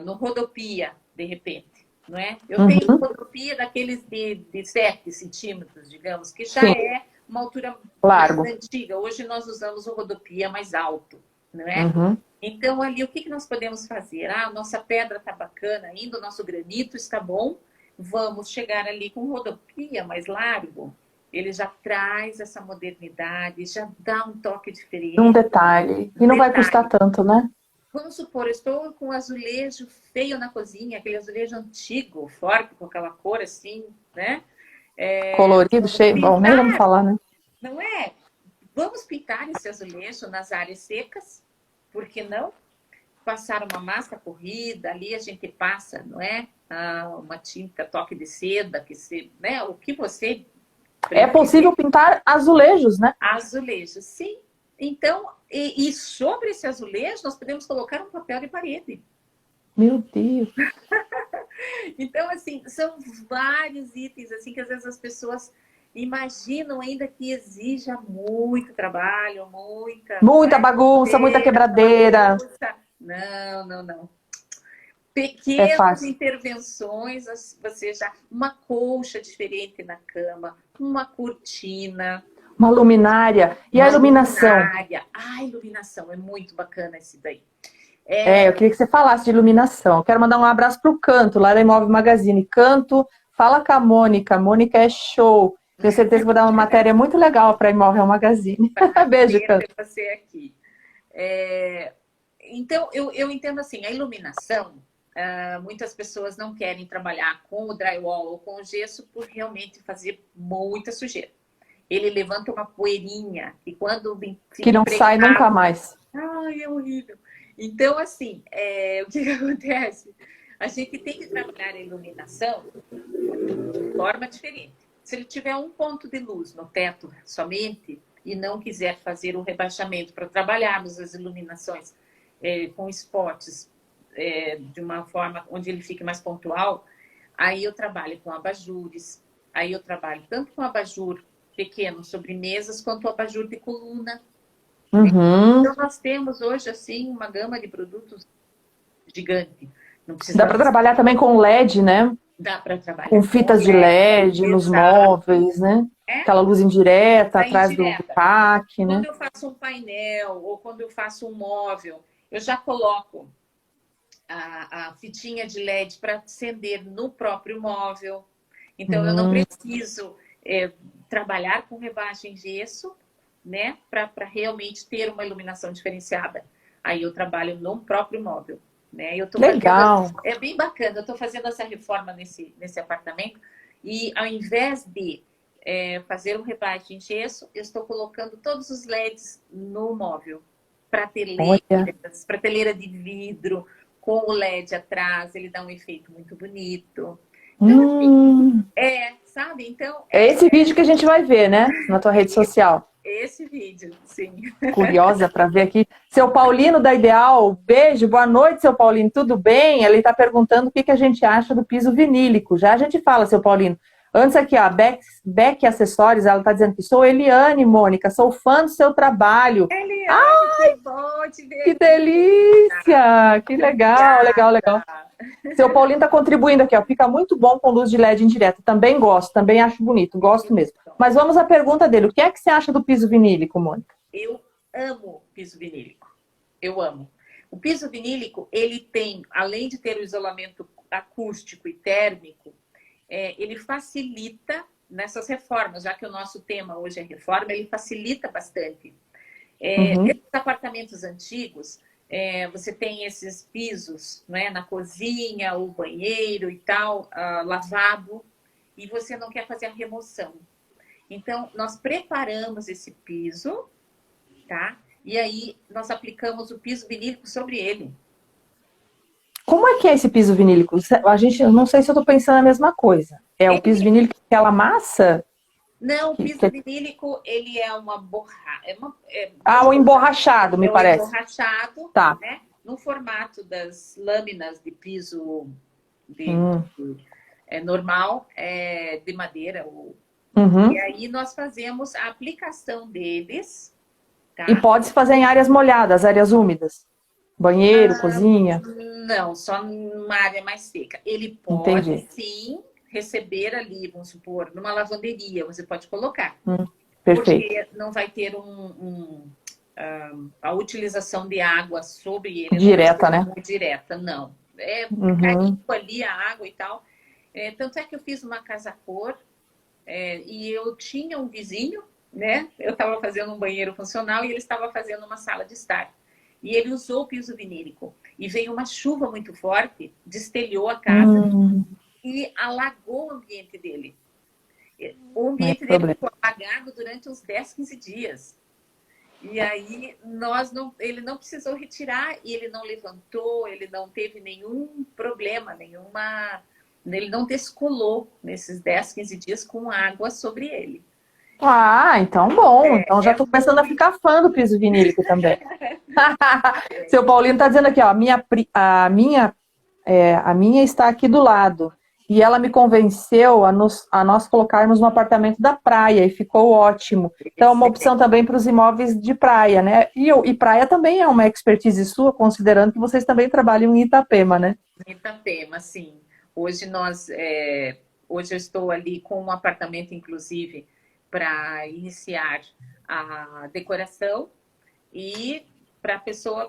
no rodopia, de repente, não é? Eu tenho rodopia daqueles de 7 centímetros, digamos, que já é uma altura mais antiga. Hoje nós usamos o rodopia mais alto, não é? Então, ali, o que nós podemos fazer? Nossa pedra está bacana ainda, o nosso granito está bom, vamos chegar ali com rodopia mais largo. Ele já traz essa modernidade, já dá um toque diferente. Um detalhe. E não vai custar tanto, né? Vamos supor, eu estou com um azulejo feio na cozinha, aquele azulejo antigo, forte, com aquela cor assim, né? Colorido, cheio. Bom, nem vamos falar, né? Não é? Vamos pintar esse azulejo nas áreas secas, por que não? Passar uma massa corrida, ali a gente passa, não é? Uma tinta, toque de seda, né? O que você... É possível pintar azulejos, né? Azulejos, sim. Então, e sobre esse azulejo, nós podemos colocar um papel de parede. Meu Deus! Então, assim, são vários itens, assim, que às vezes as pessoas imaginam ainda que exija muito trabalho, muita bagunça, muita quebradeira. Bagunça. Não. Pequenas intervenções, você já... Uma colcha diferente na cama, uma cortina... Uma luminária. E a iluminação? A iluminação é muito bacana esse daí. Eu queria que você falasse de iluminação. Eu quero mandar um abraço para o Canto, lá da Imóvel Magazine. Canto, fala com a Mônica. Mônica é show. Tenho certeza que vou dar uma matéria muito legal para a Imóvel Magazine. Beijo, Canto. Você aqui. Então, eu entendo assim, a iluminação, muitas pessoas não querem trabalhar com o drywall ou com o gesso por realmente fazer muita sujeira. Ele levanta uma poeirinha e quando que não sai nunca mais. Ai, é horrível. Então, assim, o que acontece? A gente tem que trabalhar a iluminação de forma diferente. Se ele tiver um ponto de luz no teto somente e não quiser fazer o rebaixamento para trabalharmos as iluminações com spots de uma forma onde ele fique mais pontual, aí eu trabalho com abajures, aí eu trabalho tanto com abajur pequeno sobre mesas, quanto o abajur de coluna. Uhum. Então, nós temos hoje, assim, uma gama de produtos gigante. Não Dá para precisamos... trabalhar também com LED, né? Dá para Com trabalhar com fitas de LED, LED nos exato. móveis, né? É, Aquela luz indireta da atrás do indireta. pack, Quando né? eu faço um painel ou quando eu faço um móvel, eu já coloco a fitinha de LED para acender no próprio móvel. Então, eu não preciso trabalhar com rebaixo em gesso, né? Para realmente ter uma iluminação diferenciada. Aí eu trabalho no próprio móvel. Né? Eu tô Legal. fazendo, é bem bacana, eu estou fazendo essa reforma nesse apartamento e ao invés de fazer um rebaixo em gesso, eu estou colocando todos os LEDs no móvel. Prateleiras, prateleira de vidro, com o LED atrás, ele dá um efeito muito bonito. Então, assim, sabe? Então, É esse vídeo que a gente vai ver, né? Na tua rede social. esse vídeo, sim. Curiosa para ver aqui. Seu Paulino da Ideal, beijo, boa noite, seu Paulino, tudo bem? Ele está perguntando o que a gente acha do piso vinílico. Já a gente fala, seu Paulino. Antes aqui, ó, Beck Acessórios, ela está dizendo que sou Eliane, Mônica, sou fã do seu trabalho. Eliane, que bom te ver. Que delícia! Que legal, legal, legal. Seu Paulinho está contribuindo aqui, ó. Fica muito bom com luz de LED indireta. Também gosto, também acho bonito, gosto mesmo. Mas vamos à pergunta dele. O que é que você acha do piso vinílico, Mônica? Eu amo piso vinílico. Eu amo. O piso vinílico, ele tem, além de ter o isolamento acústico e térmico, ele facilita nessas reformas, já que o nosso tema hoje é reforma, ele facilita bastante. Esses apartamentos antigos, você tem esses pisos, né, na cozinha, o banheiro e tal, lavabo, e você não quer fazer a remoção. Então, nós preparamos esse piso, tá? E aí, nós aplicamos o piso vinílico sobre ele. Como é que é esse piso vinílico? A gente, não sei se eu estou pensando a mesma coisa. É o piso vinílico, aquela massa? Não, o piso vinílico, ele é uma borracha. O emborrachado, me parece. Emborrachado, tá. Né? No formato das lâminas de piso normal, de madeira. E aí nós fazemos a aplicação deles. Tá? E pode-se fazer em áreas molhadas, áreas úmidas? Banheiro, cozinha? Não, só numa área mais seca. Ele pode, sim, receber ali, vamos supor, numa lavanderia, você pode colocar. Perfeito. Porque não vai ter a utilização de água sobre ele. Direta, né? Direta, não. Caiu ali a água e tal. Tanto é que eu fiz uma casa-cor e eu tinha um vizinho, né? Eu estava fazendo um banheiro funcional e ele estava fazendo uma sala de estar. E ele usou o piso vinílico. E veio uma chuva muito forte, destelhou a casa e alagou o ambiente dele. O ambiente dele ficou alagado durante uns 10, 15 dias. E aí ele não precisou retirar e ele não levantou, ele não teve nenhum problema, ele não descolou nesses 10, 15 dias com água sobre ele. Então bom. Então já estou começando a ficar fã do piso vinílico também. Seu Paulino está dizendo aqui, ó, a minha está aqui do lado. E ela me convenceu a nós colocarmos no apartamento da praia e ficou ótimo. Então é uma opção também para os imóveis de praia, né? E praia também é uma expertise sua, considerando que vocês também trabalham em Itapema, né? Em Itapema, sim. Hoje eu estou ali com um apartamento, inclusive, para iniciar a decoração e para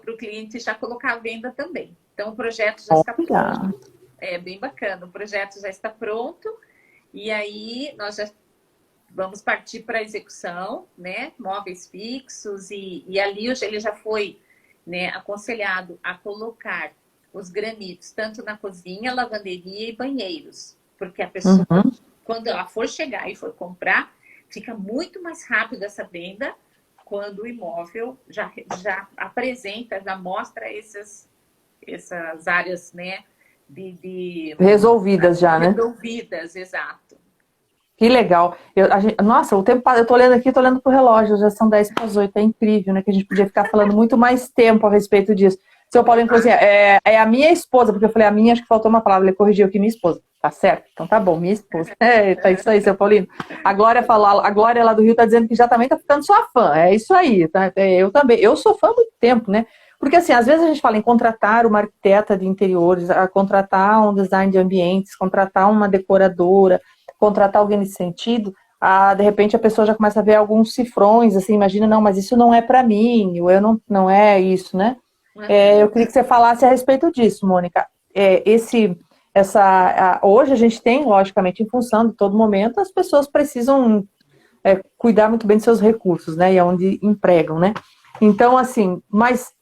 o cliente já colocar a venda também. Então o projeto já está pronto. É bem bacana, o projeto já está pronto e aí nós já vamos partir para a execução, né? Móveis fixos e ali ele já foi, né, aconselhado a colocar os granitos tanto na cozinha, lavanderia e banheiros, porque a pessoa, quando ela for chegar e for comprar, fica muito mais rápido essa venda quando o imóvel já apresenta, já mostra essas áreas, né? Resolvidas já, né? Resolvidas, exato. Que legal. Nossa, o tempo, eu tô olhando aqui, tô olhando pro relógio, já são 7:50, é incrível, né? Que a gente podia ficar falando muito mais tempo a respeito disso. Seu Paulinho falou assim, é a minha esposa, porque eu falei, a minha, acho que faltou uma palavra, ele corrigiu aqui, minha esposa. Tá certo? Então tá bom, minha esposa. É isso aí, seu Paulino. A Glória falou, a Glória lá do Rio tá dizendo que já também tá ficando sua fã. É isso aí, tá? Eu também. Eu sou fã há muito tempo, né? Porque assim, às vezes a gente fala em contratar uma arquiteta de interiores, a contratar um design de ambientes, contratar uma decoradora, contratar alguém nesse sentido, de repente a pessoa já começa a ver alguns cifrões, assim, imagina, não, mas isso não é para mim, ou eu não é isso, né? Eu queria que você falasse a respeito disso, Mônica. Hoje a gente tem, logicamente, em função de todo momento, as pessoas precisam cuidar muito bem de seus recursos, né? E é onde empregam, né? Então, assim, mas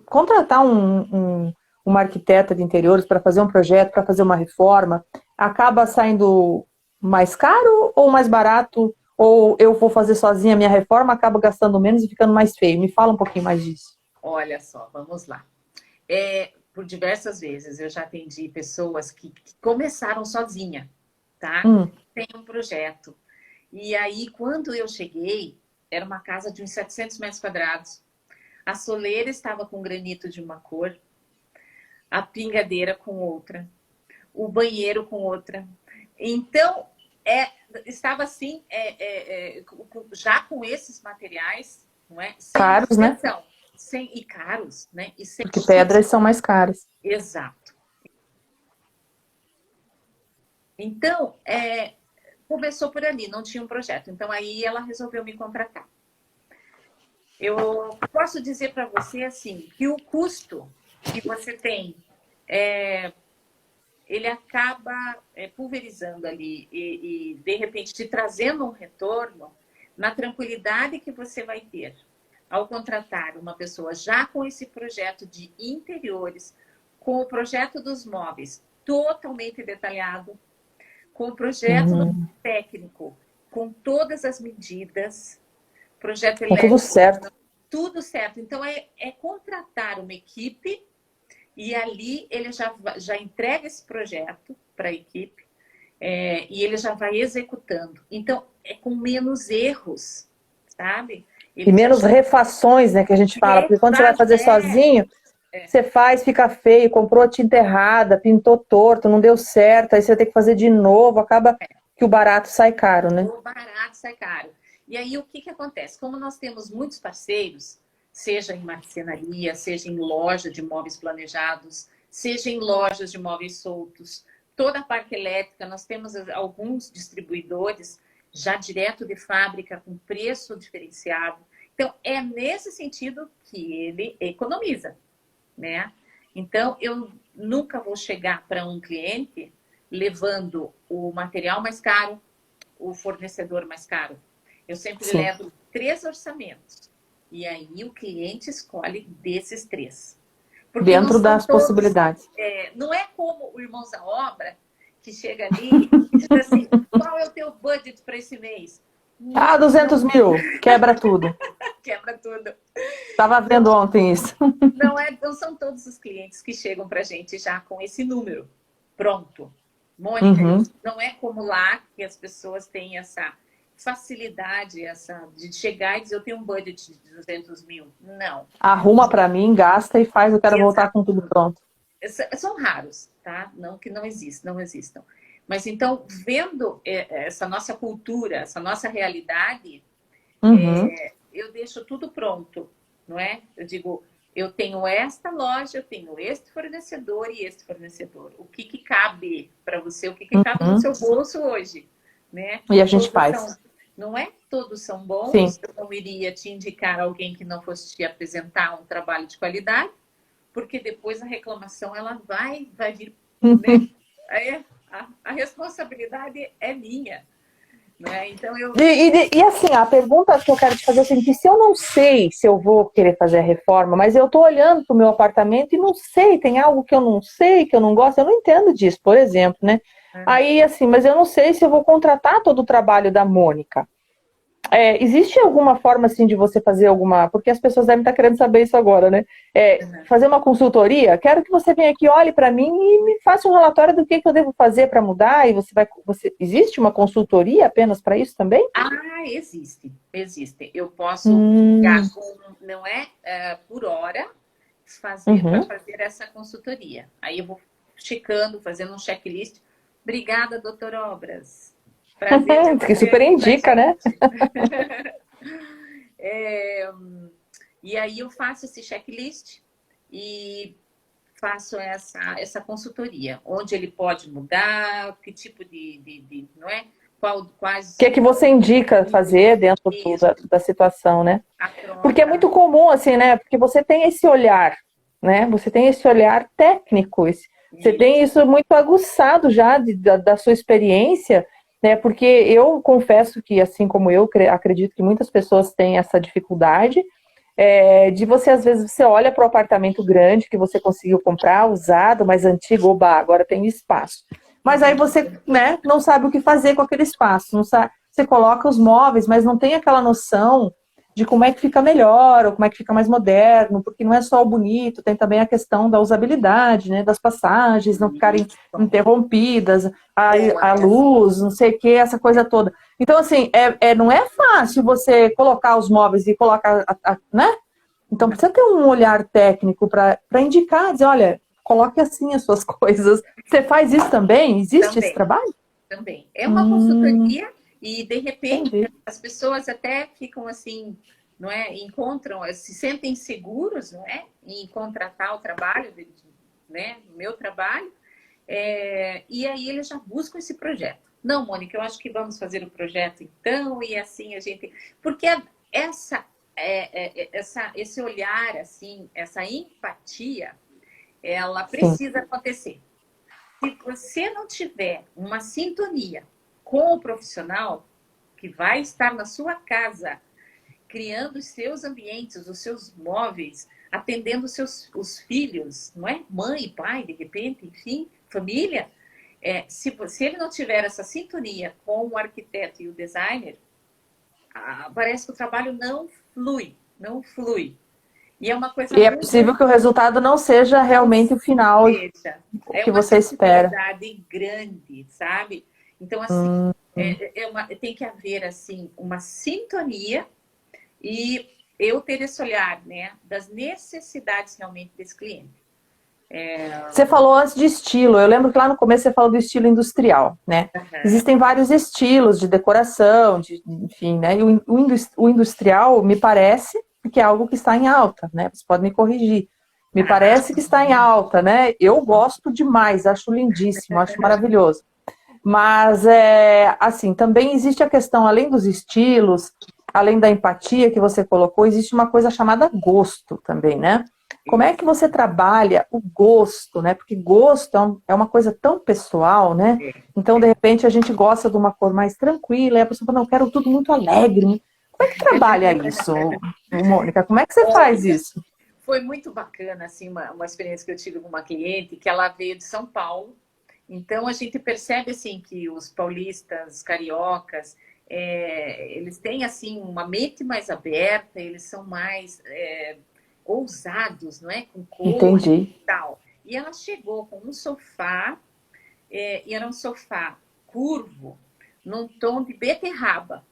contratar uma arquiteta de interiores para fazer um projeto, para fazer uma reforma, acaba saindo mais caro ou mais barato? Ou eu vou fazer sozinha a minha reforma, acaba gastando menos e ficando mais feio? Me fala um pouquinho mais disso. Olha só, vamos lá. Por diversas vezes eu já atendi pessoas que começaram sozinha, tá? Tem um projeto. E aí, quando eu cheguei, era uma casa de uns 700 metros quadrados. A soleira estava com granito de uma cor, a pingadeira com outra, o banheiro com outra. Então, estava assim, já com esses materiais, não é? Sem caros, né? E caros, né? E sem porque pedras são mais caras. Exato. Então, começou por ali, não tinha um projeto. Então, aí ela resolveu me contratar. Eu posso dizer para você, assim, que o custo que você tem, ele acaba pulverizando ali e, de repente, te trazendo um retorno na tranquilidade que você vai ter ao contratar uma pessoa já com esse projeto de interiores, com o projeto dos móveis totalmente detalhado, com o projeto técnico, com todas as medidas, projeto elétrico, tudo certo. Tudo certo. Então, é contratar uma equipe e ali ele já entrega esse projeto para a equipe e ele já vai executando. Então, é com menos erros, sabe? E menos refações, né, que a gente fala. Porque quando você vai fazer sozinho, você faz, fica feio, comprou a tinta errada, pintou torto, não deu certo, aí você tem que fazer de novo, acaba que o barato sai caro, né? O barato sai caro. E aí, o que acontece? Como nós temos muitos parceiros, seja em marcenaria, seja em loja de móveis planejados, seja em lojas de móveis soltos, toda a parte elétrica, nós temos alguns distribuidores já direto de fábrica, com preço diferenciado. Então, é nesse sentido que ele economiza, né? Então, eu nunca vou chegar para um cliente levando o material mais caro, o fornecedor mais caro. Eu sempre levo 3 orçamentos. E aí o cliente escolhe desses 3. Porque dentro das possibilidades. Não é como o Irmãos à Obra, que chega ali e diz assim, qual é o teu budget para esse mês? 200 mil, quebra tudo. Quebra tudo. Estava vendo ontem isso. Não são todos os clientes que chegam para a gente já com esse número. Pronto. Mônica, não é como lá que as pessoas têm essa facilidade de chegar e dizer eu tenho um budget de 200 mil. Não. Arruma para mim, gasta e faz, eu quero voltar com tudo pronto. São raros, tá? Não que não existam. Mas então, vendo essa nossa cultura, essa nossa realidade, eu deixo tudo pronto, não é? Eu digo, eu tenho esta loja, eu tenho este fornecedor e este fornecedor. O que cabe para você, o que cabe no seu bolso hoje, né? E a gente faz. Não é que todos são bons, Sim. Eu não iria te indicar alguém que não fosse te apresentar um trabalho de qualidade, porque depois a reclamação ela vai vir, né? A responsabilidade é minha. Né? Então e assim, a pergunta que eu quero te fazer é assim, que se eu não sei se eu vou querer fazer a reforma, mas eu estou olhando para o meu apartamento e não sei, tem algo que eu não sei, que eu não gosto, eu não entendo disso, por exemplo, né? Aí, assim, mas eu não sei se eu vou contratar todo o trabalho da Mônica. Existe alguma forma, assim, de você fazer alguma... Porque as pessoas devem estar querendo saber isso agora, né? Fazer uma consultoria? Quero que você venha aqui, olhe para mim e me faça um relatório do que eu devo fazer para mudar. E existe uma consultoria apenas para isso também? Existe. Eu posso ficar com... Não é por hora para fazer essa consultoria. Aí eu vou checando, fazendo um checklist. Obrigada, doutor Obras. Prazer. Que super indica, né? E aí eu faço esse checklist e faço essa consultoria, onde ele pode mudar, que tipo não é? Quais... O que é que você indica fazer dentro da situação, né? Porque é muito comum, assim, né? Porque você tem esse olhar, né? Você tem esse olhar técnico, você tem isso muito aguçado já da sua experiência, né? Porque eu confesso que, assim como eu, acredito que muitas pessoas têm essa dificuldade, de você, às vezes, você olha para o apartamento grande que você conseguiu comprar, usado, mas antigo, oba, agora tem espaço. Mas aí você, né, não sabe o que fazer com aquele espaço. Não sabe, você coloca os móveis, mas não tem aquela noção de como é que fica melhor, ou como é que fica mais moderno, porque não é só o bonito, tem também a questão da usabilidade, né, das passagens, não ficarem interrompidas, a luz, não sei o que, essa coisa toda. Então, assim, não é fácil você colocar os móveis e colocar, né? Então, precisa ter um olhar técnico para indicar, dizer, olha, coloque assim as suas coisas. Você faz isso também? Existe esse trabalho? Também. É uma consultoria e, de repente, entendi. as pessoas até ficam assim, não é? Encontram, se sentem seguros, não é? Em contratar o trabalho, né? O meu trabalho. E aí eles já buscam esse projeto. Não, Mônica, eu acho que vamos fazer o projeto então, e assim a gente... Porque esse olhar, assim, essa empatia, ela precisa acontecer. Se você não tiver uma sintonia com o profissional que vai estar na sua casa, criando os seus ambientes, os seus móveis, atendendo os filhos, não é? Mãe, pai, de repente, enfim, família. Se ele não tiver essa sintonia com o arquiteto e o designer, parece que o trabalho não flui. E é uma coisa é possível que o resultado não seja realmente o final que você espera. É uma responsabilidade grande, sabe? Então, assim, tem que haver, assim, uma sintonia e eu ter esse olhar, né, das necessidades realmente desse cliente. Você falou antes de estilo. Eu lembro que lá no começo você falou do estilo industrial, né? Existem vários estilos de decoração, enfim, né? E o industrial, me parece, que é algo que está em alta, né? Você pode me corrigir. Me parece que está em alta, né? Eu gosto demais, acho lindíssimo, acho maravilhoso. Mas, assim, também existe a questão, além dos estilos, além da empatia que você colocou, existe uma coisa chamada gosto também, né? Como é que você trabalha o gosto, né? Porque gosto é uma coisa tão pessoal, né? Então, de repente, a gente gosta de uma cor mais tranquila, e a pessoa fala, não, eu quero tudo muito alegre. Como é que trabalha isso, Mônica? Como é que você faz isso? Foi muito bacana, assim, uma experiência que eu tive com uma cliente, que ela veio de São Paulo. Então, a gente percebe, assim, que os paulistas, cariocas, eles têm, assim, uma mente mais aberta, eles são mais... ousados, não é? Com cores e tal. E ela chegou com um sofá, e era um sofá curvo, num tom de beterraba.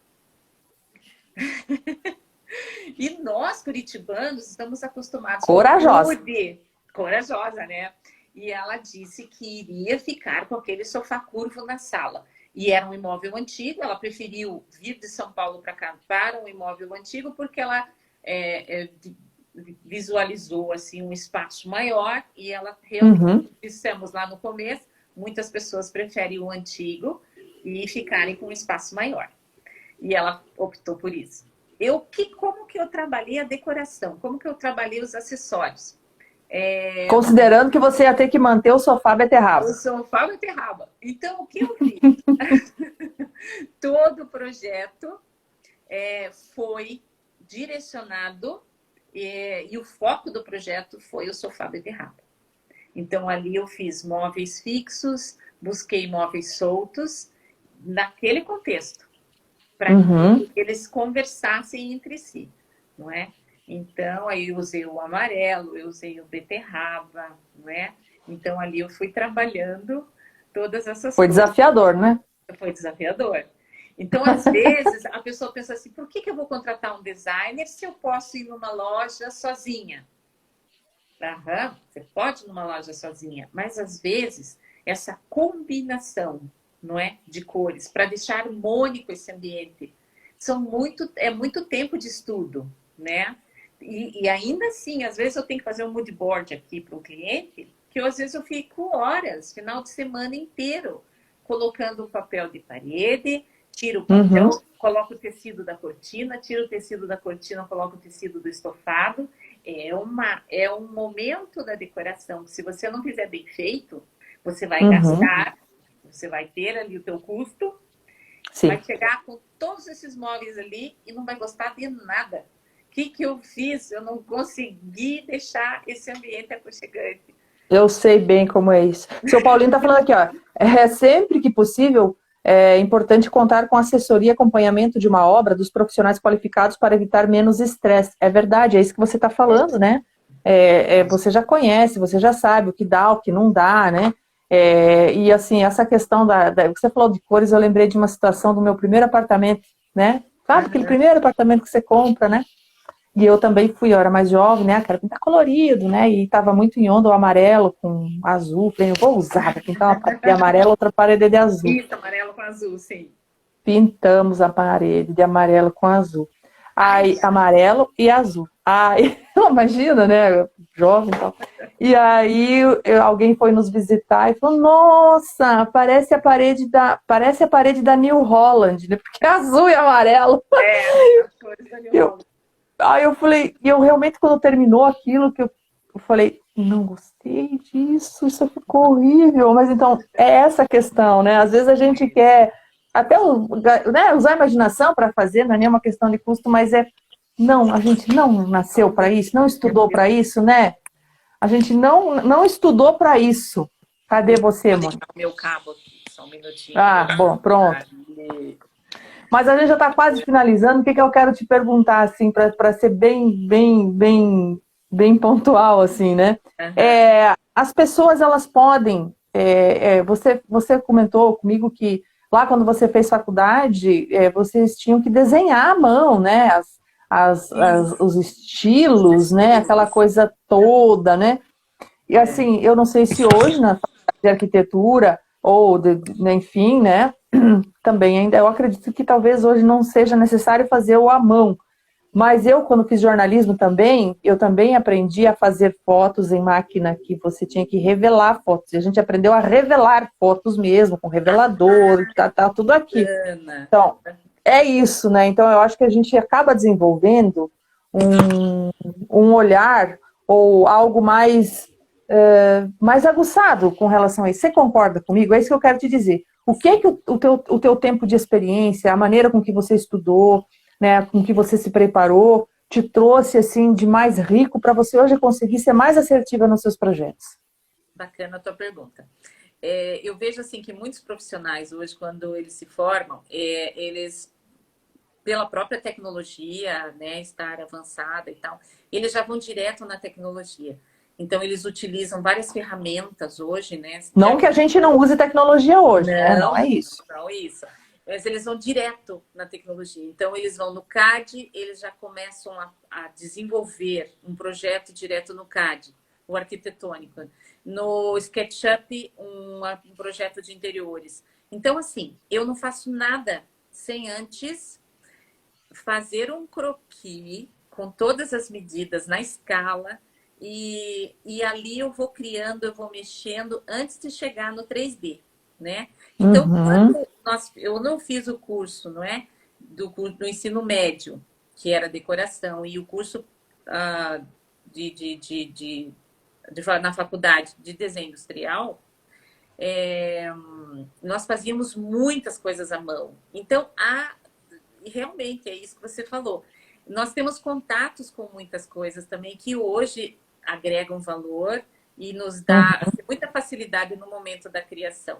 E nós, curitibanos, estamos acostumados corajosa. com corajosa, né? E ela disse que iria ficar com aquele sofá curvo na sala. E era um imóvel antigo, ela preferiu vir de São Paulo para cá para um imóvel antigo, porque ela visualizou assim um espaço maior e ela realmente, dissemos lá no começo, muitas pessoas preferem o antigo e ficarem com um espaço maior. E ela optou por isso. Como que eu trabalhei a decoração? Como que eu trabalhei os acessórios? Considerando que você ia ter que manter o sofá beterraba. O sofá beterraba. Então, o que eu fiz? Todo o projeto foi direcionado e o foco do projeto foi o sofá beterraba. Então, ali eu fiz móveis fixos, busquei móveis soltos, naquele contexto, para que eles conversassem entre si, não é? Então, aí eu usei o amarelo, eu usei o beterraba, não é? Então, ali eu fui trabalhando todas essas coisas. Foi desafiador, né? Foi desafiador. Então, às vezes, a pessoa pensa assim, por que eu vou contratar um designer se eu posso ir numa loja sozinha? Aham, você pode ir numa loja sozinha, mas às vezes essa combinação, não é, de cores para deixar harmônico esse ambiente é muito tempo de estudo, né? E ainda assim, às vezes eu tenho que fazer um mood board aqui para o cliente, que às vezes eu fico horas, final de semana inteiro, colocando o papel de parede, tiro o papel, coloco o tecido da cortina, tiro o tecido da cortina, coloco o tecido do estofado. É um momento da decoração que, se você não fizer bem feito, você vai gastar, você vai ter ali o teu custo, Sim. vai chegar com todos esses móveis ali e não vai gostar de nada. O que eu fiz? Eu não consegui deixar esse ambiente aconchegante. Eu sei bem como é isso. O seu Paulinho está falando aqui, ó, sempre que possível, é importante contar com assessoria e acompanhamento de uma obra dos profissionais qualificados para evitar menos estresse. É verdade, é isso que você está falando, né? Você já conhece, você já sabe o que dá, o que não dá, né? E assim, essa questão você falou de cores, eu lembrei de uma situação do meu primeiro apartamento, né? Sabe aquele primeiro apartamento que você compra, né? E eu também fui, eu era mais jovem, né? Quero pintar colorido, né? E tava muito em onda o amarelo com azul. Falei, eu vou usar, vou pintar uma parede de amarelo, outra parede de azul. Isso, amarelo com azul, sim. Pintamos a parede de amarelo com azul. Aí, amarelo e azul. Aí, imagina, né? Jovem e tal. E aí, alguém foi nos visitar e falou, nossa, parece a parede da New Holland, né? Porque é azul e amarelo. As cores da New Holland. Aí eu falei, e eu realmente, quando terminou aquilo, eu falei, não gostei disso, isso ficou horrível. Mas então, é essa questão, né? Às vezes a gente quer até né, usar a imaginação para fazer, não é nem uma questão de custo, mas não, a gente não nasceu para isso, não estudou para isso, né? A gente não estudou para isso. Cadê você, mãe? Meu cabo aqui, só um minutinho. Ah, bom, pronto. Mas a gente já está quase finalizando. O que eu quero te perguntar, assim, para ser bem pontual, assim, né? As pessoas, elas podem... você comentou comigo que lá quando você fez faculdade, vocês tinham que desenhar à mão, né? Os estilos, né? Aquela coisa toda, né? E assim, eu não sei se hoje na faculdade de arquitetura ou, enfim, né? Também ainda, eu acredito que talvez hoje não seja necessário fazer o à mão. Mas eu, quando fiz jornalismo também, eu também aprendi a fazer fotos em máquina, que você tinha que revelar fotos. E a gente aprendeu a revelar fotos mesmo, com revelador, tá tudo aqui. Então, é isso, né? Então, eu acho que a gente acaba desenvolvendo um olhar ou algo mais aguçado com relação a isso. Você concorda comigo? É isso que eu quero te dizer. O que o teu tempo de experiência, a maneira com que você estudou, né, com que você se preparou, te trouxe assim de mais rico para você hoje conseguir ser mais assertiva nos seus projetos? Bacana a tua pergunta. Eu vejo assim que muitos profissionais hoje, quando eles se formam, eles, pela própria tecnologia, né, estar avançada e tal, eles já vão direto na tecnologia. Então, eles utilizam várias ferramentas hoje, né? Não que a gente não use tecnologia hoje, né? Não é isso. Não, isso. Mas eles vão direto na tecnologia. Então, eles vão no CAD, eles já começam a desenvolver um projeto direto no CAD, o arquitetônico. No SketchUp, um projeto de interiores. Então, assim, eu não faço nada sem antes fazer um croquis com todas as medidas na escala. E ali eu vou criando, eu vou mexendo antes de chegar no 3D, né? Então, eu não fiz o curso, não é? Do ensino médio, que era decoração, e o curso na faculdade de desenho industrial, nós fazíamos muitas coisas à mão. Então, realmente é isso que você falou. Nós temos contatos com muitas coisas também que hoje agregam valor e nos dá muita facilidade no momento da criação,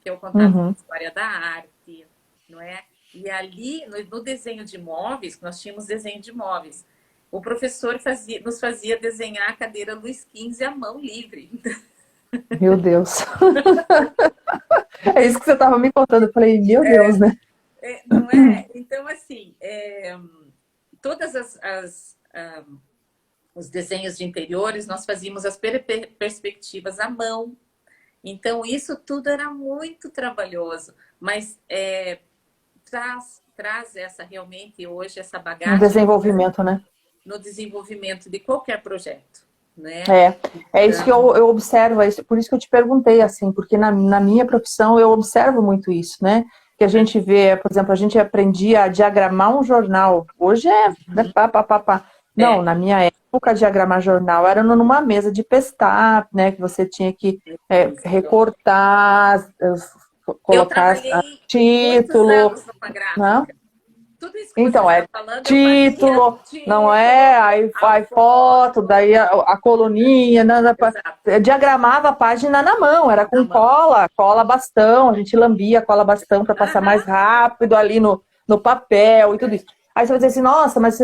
que é o contato com a história da arte, não é? E ali, no desenho de móveis, nós tínhamos desenho de móveis, o professor nos fazia desenhar a cadeira Luiz XV à mão livre. Meu Deus! É isso que você estava me contando. Eu falei, meu Deus, né? Não é? Então, assim, todas os desenhos de interiores, nós fazíamos as perspectivas à mão. Então, isso tudo era muito trabalhoso, mas traz essa realmente hoje, essa No bagagem desenvolvimento, né? no desenvolvimento de qualquer projeto, né? É isso que eu observo, por isso que eu te perguntei, assim, porque na minha profissão eu observo muito isso, né? Que a gente vê, por exemplo, a gente aprendia a diagramar um jornal. Hoje né, pá, pá, pá, pá. Não, na minha época, diagramar jornal era numa mesa de pestar, né? Que você tinha que recortar, Eu colocar trabalhei muitos título, anos numa né? gráfica. Tudo isso que você Então, está falando, eu fazia título, não título, é? Aí a vai foto, foto, daí a coluninha, exato, diagramava a página na mão, era na com mão. cola bastão, a gente lambia a cola bastão para passar mais rápido ali no papel e tudo isso. Aí você vai dizer assim, nossa, mas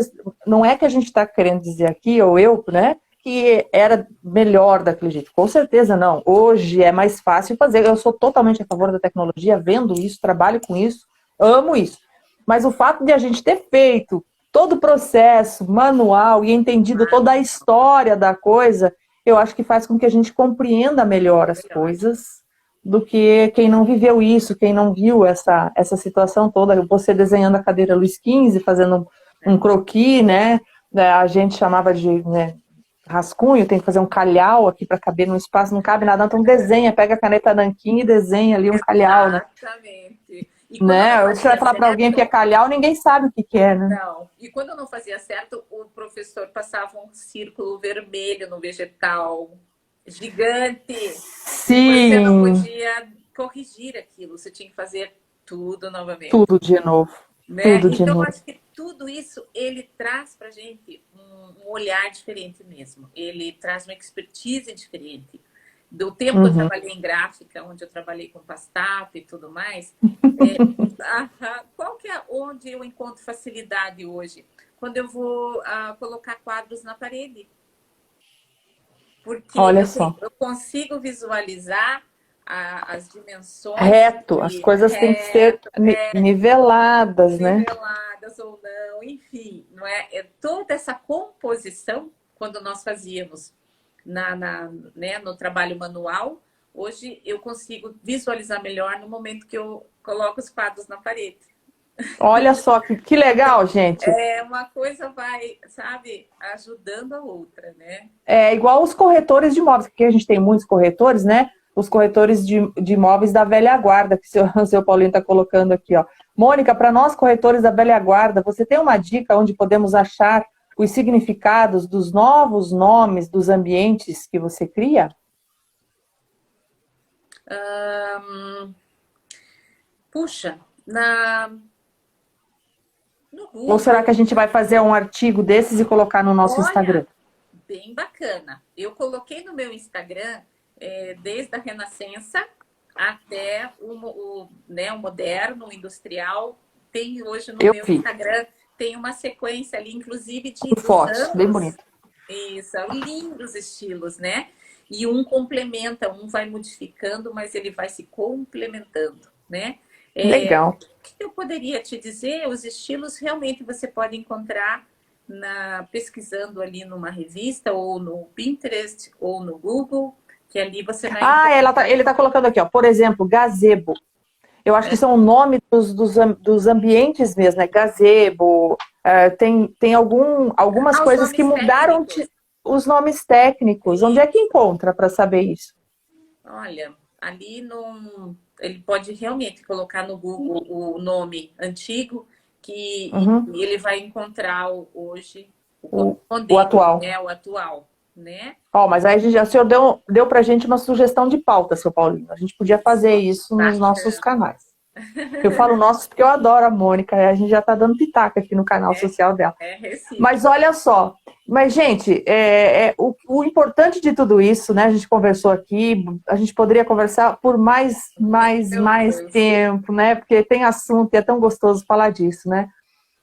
não é que a gente está querendo dizer aqui, ou eu, né, que era melhor daquele jeito. Com certeza não. Hoje é mais fácil fazer. Eu sou totalmente a favor da tecnologia, vendo isso, trabalho com isso, amo isso. Mas o fato de a gente ter feito todo o processo manual e entendido toda a história da coisa, eu acho que faz com que a gente compreenda melhor as coisas do que quem não viveu isso, quem não viu essa situação toda. Você desenhando a cadeira Luiz XV, fazendo um croquis, né? A gente chamava de rascunho, tem que fazer um calhau aqui para caber no espaço, não cabe nada, então desenha, pega a caneta nanquim e desenha ali um calhau, né? Exatamente. E quando eu não Né? Você vai fazia falar para alguém que é certo, calhau, ninguém sabe o que é, né? não. E quando eu não fazia certo, o professor passava um círculo vermelho no vegetal gigante. E você não Sim, podia corrigir aquilo, você tinha que fazer tudo novamente. tudo de novo. Né? Tudo de Então, novo. acho que tudo isso ele traz para a gente um olhar diferente mesmo. Ele traz uma expertise diferente. Do tempo que eu trabalhei em gráfica, onde eu trabalhei com pastap e tudo mais, qual que é onde eu encontro facilidade hoje? Quando eu vou colocar quadros na parede. Porque Olha só. eu consigo visualizar as dimensões Reto, as de coisas têm que ser reto, niveladas, né? niveladas ou não, enfim, não é? Toda essa composição, quando nós fazíamos né, no trabalho manual, hoje eu consigo visualizar melhor no momento que eu coloco os quadros na parede. Olha só que legal, gente. Uma coisa vai, sabe, ajudando a outra, né? É igual os corretores de imóveis, porque a gente tem muitos corretores, né? Os corretores de imóveis da velha guarda, que o seu Paulinho está colocando aqui, ó. Mônica, para nós corretores da velha guarda, você tem uma dica onde podemos achar os significados dos novos nomes dos ambientes que você cria? Puxa, no Ou será que a Google, gente vai fazer um artigo desses e colocar no nosso Instagram? olha, bem bacana. Eu coloquei no meu Instagram, desde a Renascença até né, o moderno, o industrial. Tem hoje no meu Instagram, tem uma sequência ali, inclusive de fotos, bem bonito. Isso, lindos estilos, né? E um complementa, um vai modificando, mas ele vai se complementando, né? Legal. O que eu poderia te dizer? Os estilos realmente você pode encontrar pesquisando ali numa revista, ou no Pinterest, ou no Google, que ali você vai encontrar. Ele tá colocando aqui, ó, por exemplo, gazebo. Eu acho que são o nome dos ambientes mesmo, né? Gazebo. Tem algumas coisas que mudaram os nomes técnicos. Onde é que encontra para saber isso? Olha, ali ele pode realmente colocar no Google o nome antigo, e ele vai encontrar hoje o atual. Né? O atual, né? Mas aí o senhor deu pra gente uma sugestão de pauta, seu Paulinho. A gente podia fazer isso nos nossos canais. Eu falo nossos porque eu adoro a Mônica, a gente já está dando pitaca aqui no canal social dela. Mas olha só, gente, o importante de tudo isso, né? A gente conversou aqui, a gente poderia conversar por mais tempo, né? Porque tem assunto e é tão gostoso falar disso, né?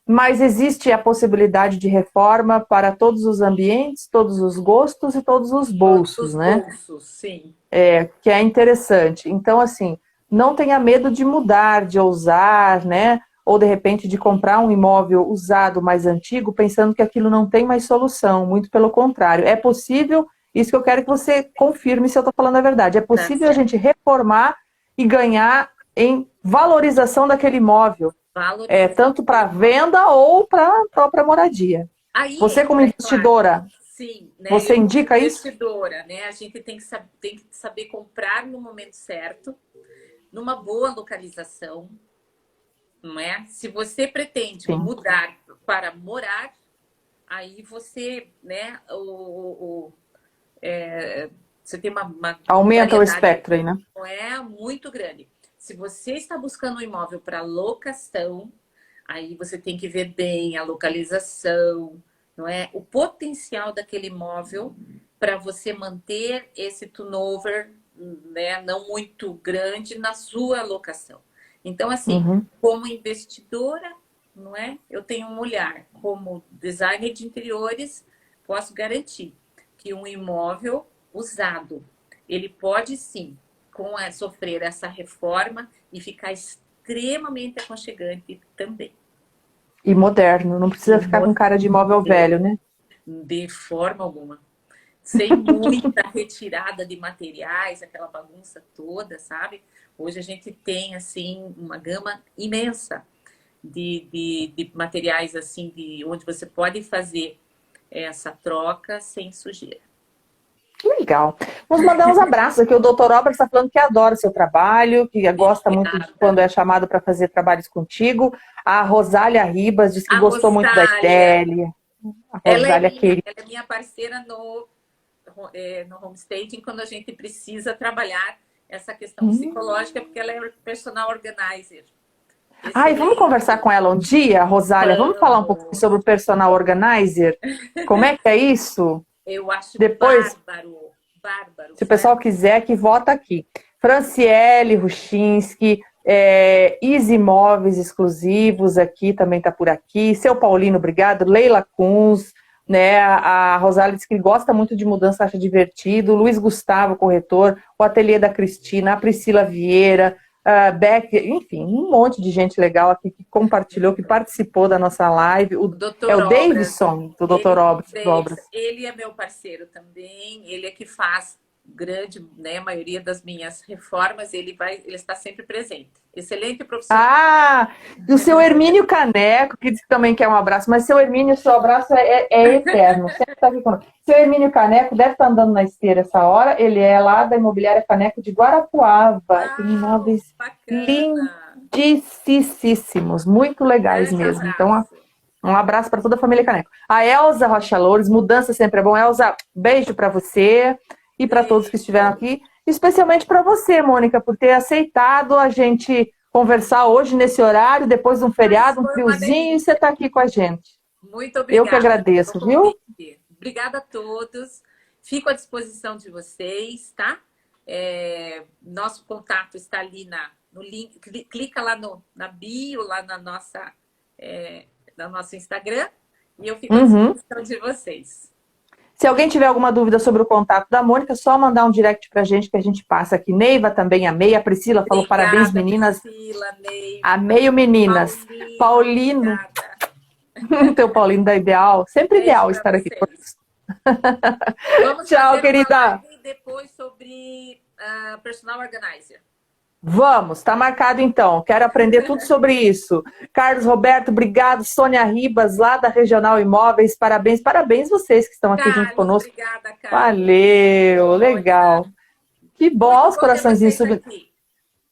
Mas existe a possibilidade de reforma para todos os ambientes, todos os gostos e todos os bolsos, né? Sim. Que é interessante. Então, assim, não tenha medo de mudar, de ousar, né? ou de repente de comprar um imóvel usado mais antigo, pensando que aquilo não tem mais solução, muito pelo contrário. É possível, isso que eu quero que você confirme se eu estou falando a verdade, é Tá possível a certo. gente reformar e ganhar em valorização daquele imóvel, Valorização tanto para daquele imóvel. venda ou para a própria moradia. Aí Você, como entra, é claro, investidora, sim, né? você Eu como indica isso? investidora, né? A gente tem que saber comprar no momento certo, numa boa localização, não é? Se você pretende Sim. mudar para morar, aí você, né? Você tem uma Aumenta o variedade, espectro aí, né? não é muito grande. Se você está buscando um imóvel para locação, aí você tem que ver bem a localização, não é? O potencial daquele imóvel para você manter esse turnover, né, não muito grande na sua locação. Então, assim, Uhum. como investidora, não é? Eu tenho um olhar como designer de interiores, posso garantir que um imóvel usado, ele pode sim sofrer essa reforma e ficar extremamente aconchegante também. E moderno, não E precisa ficar com cara de imóvel de, velho, né? de forma alguma. Sem muita retirada de materiais, aquela bagunça toda, sabe? Hoje a gente tem, assim, uma gama imensa de materiais, assim, onde você pode fazer essa troca sem sujeira. Que legal. Vamos mandar uns abraços aqui. O doutor Obras está falando que adora o seu trabalho, que gosta muito de Obrigada. quando é chamado para fazer trabalhos contigo. A Rosália Ribas diz que A gostou muito da Rosália, ideia. A Rosália querida. ela é minha parceira no homestaging quando a gente precisa trabalhar essa questão psicológica, porque ela é personal organizer. Ai, vamos conversar Excelente. com ela um dia, Rosália? Vamos falar um pouquinho Vamos. sobre o personal organizer? Como é que é isso? Eu acho Depois, bárbaro, bárbaro, se o né? pessoal quiser, que vota aqui. Franciele Ruchinski, Easy Móveis Exclusivos aqui, também está por aqui. Seu Paulino, obrigado. Leila Kunz, né? A Rosália disse que gosta muito de mudança, acha divertido. Luiz Gustavo, corretor. O Ateliê da Cristina, a Priscila Vieira, a Beck, enfim, um monte de gente legal aqui que compartilhou, que participou da nossa live. É Doutor o Obras, Davidson, do Dr. Obras. ele é meu parceiro também, ele é que faz grande, né, a maioria das minhas reformas, ele está sempre presente. Excelente profissional. Ah, e o seu Hermínio Caneco, que disse que também quer um abraço, mas seu Hermínio, seu abraço é eterno, sempre está aqui conosco. Seu Hermínio Caneco deve estar andando na esteira essa hora, ele é lá da Imobiliária Caneco de Guarapuava, tem Uau, imóveis bacana! lindíssimos, muito legais Grande mesmo. Então, ó, abraço. um abraço para toda a família Caneco. A Elza Rocha Loures, mudança sempre é bom. Elza, beijo para você e para todos que estiveram Beijo. aqui, especialmente para você, Mônica, por ter aceitado a gente conversar hoje nesse horário, depois de um Mas feriado, um foi uma friozinho, e você delícia. está aqui com a gente. Muito Eu que obrigada pelo agradeço, viu? convite. Obrigada a todos. Fico à disposição de vocês, tá? Nosso contato está ali no link. Clica lá na bio, lá no nosso Instagram, e eu fico à Uhum. disposição de vocês. Se alguém tiver alguma dúvida sobre o contato da Mônica, só mandar um direct para a gente que a gente passa aqui. Neiva também amei. A Priscila falou parabéns, Obrigada, meninas. Priscila, Neiva, Amei o meninas. Paulino, Paulino, obrigada. teu Paulinho da Ideal. Sempre Beijo ideal para estar aqui. vocês. Vamos Tchau, fazer uma querida. live depois sobre personal organizer. Vamos, tá marcado então. Quero aprender tudo sobre isso. Carlos Roberto, obrigado. Sônia Ribas, lá da Regional Imóveis, parabéns. Parabéns vocês que estão aqui junto Carlos, conosco. obrigada, Carlos. Valeu, Sônia. legal. Que bom, Muito os bom ter coraçõezinhos vocês subindo. aqui.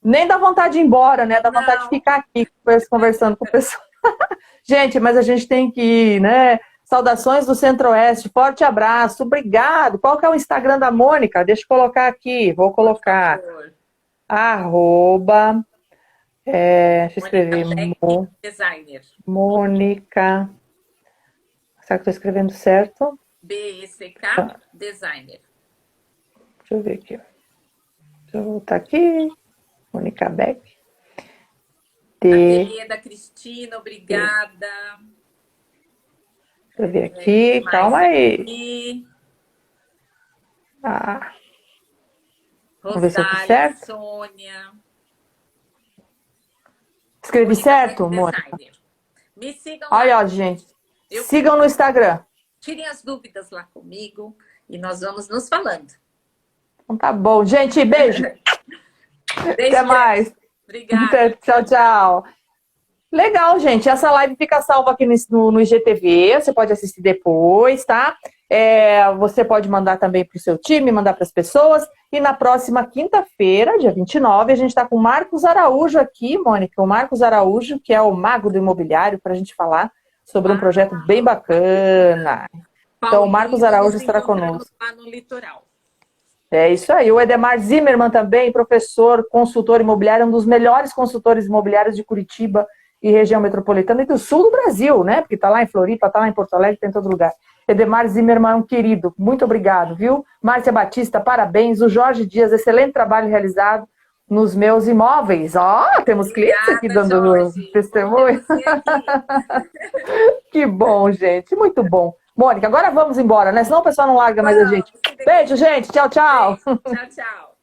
Nem dá vontade de ir embora, né? Dá vontade de Não, ficar aqui conversando com o pessoal. Gente, mas a gente tem que ir, né? Saudações do Centro-Oeste, forte abraço, obrigado. Qual que é o Instagram da Mônica? Deixa eu colocar aqui, vou por colocar. favor. Arroba, deixa eu Mônica escrever, Beck, designer. Mônica. Será que estou escrevendo certo? BECK, designer. Deixa eu ver aqui. Deixa eu voltar aqui. Mônica Beck. Ateliê da Cristina, obrigada. Deixa eu ver Quem aqui. mais Calma aí. aqui? Ah, vamos ver se eu fiz Rosália, certo. Sônia. Escrevi certo, Mônica? Designer. Me sigam lá. Aí, ó, gente. Sigam no Instagram. Tirem as dúvidas lá comigo e nós vamos nos falando. Então tá bom. Gente, beijo. Beijo. Até mais. Obrigada. Tchau, tchau. Legal, gente. Essa live fica salva aqui no IGTV. Você pode assistir depois, tá? Você pode mandar também para o seu time, mandar para as pessoas. E na próxima quinta-feira, dia 29, a gente está com o Marcos Araújo aqui, Mônica. O Marcos Araújo, que é o mago do imobiliário, para a gente falar sobre um projeto bem bacana. Então, o Marcos Araújo estará conosco. Lá no litoral. É isso aí. O Edemar Zimmermann também, professor, consultor imobiliário, um dos melhores consultores imobiliários de Curitiba e região metropolitana e do sul do Brasil, né? Porque está lá em Floripa, está lá em Porto Alegre, está em todo lugar. Edemar Zimmermann é um querido. Muito obrigado, viu? Márcia Batista, parabéns. O Jorge Dias, excelente trabalho realizado nos meus imóveis. Ó, temos clientes aqui dando Jorge. testemunho. Que bom, gente. Muito bom. Mônica, agora vamos embora, né? Senão o pessoal não larga mais a gente. Beijo, gente. Tchau, tchau. Beijo. Tchau, tchau.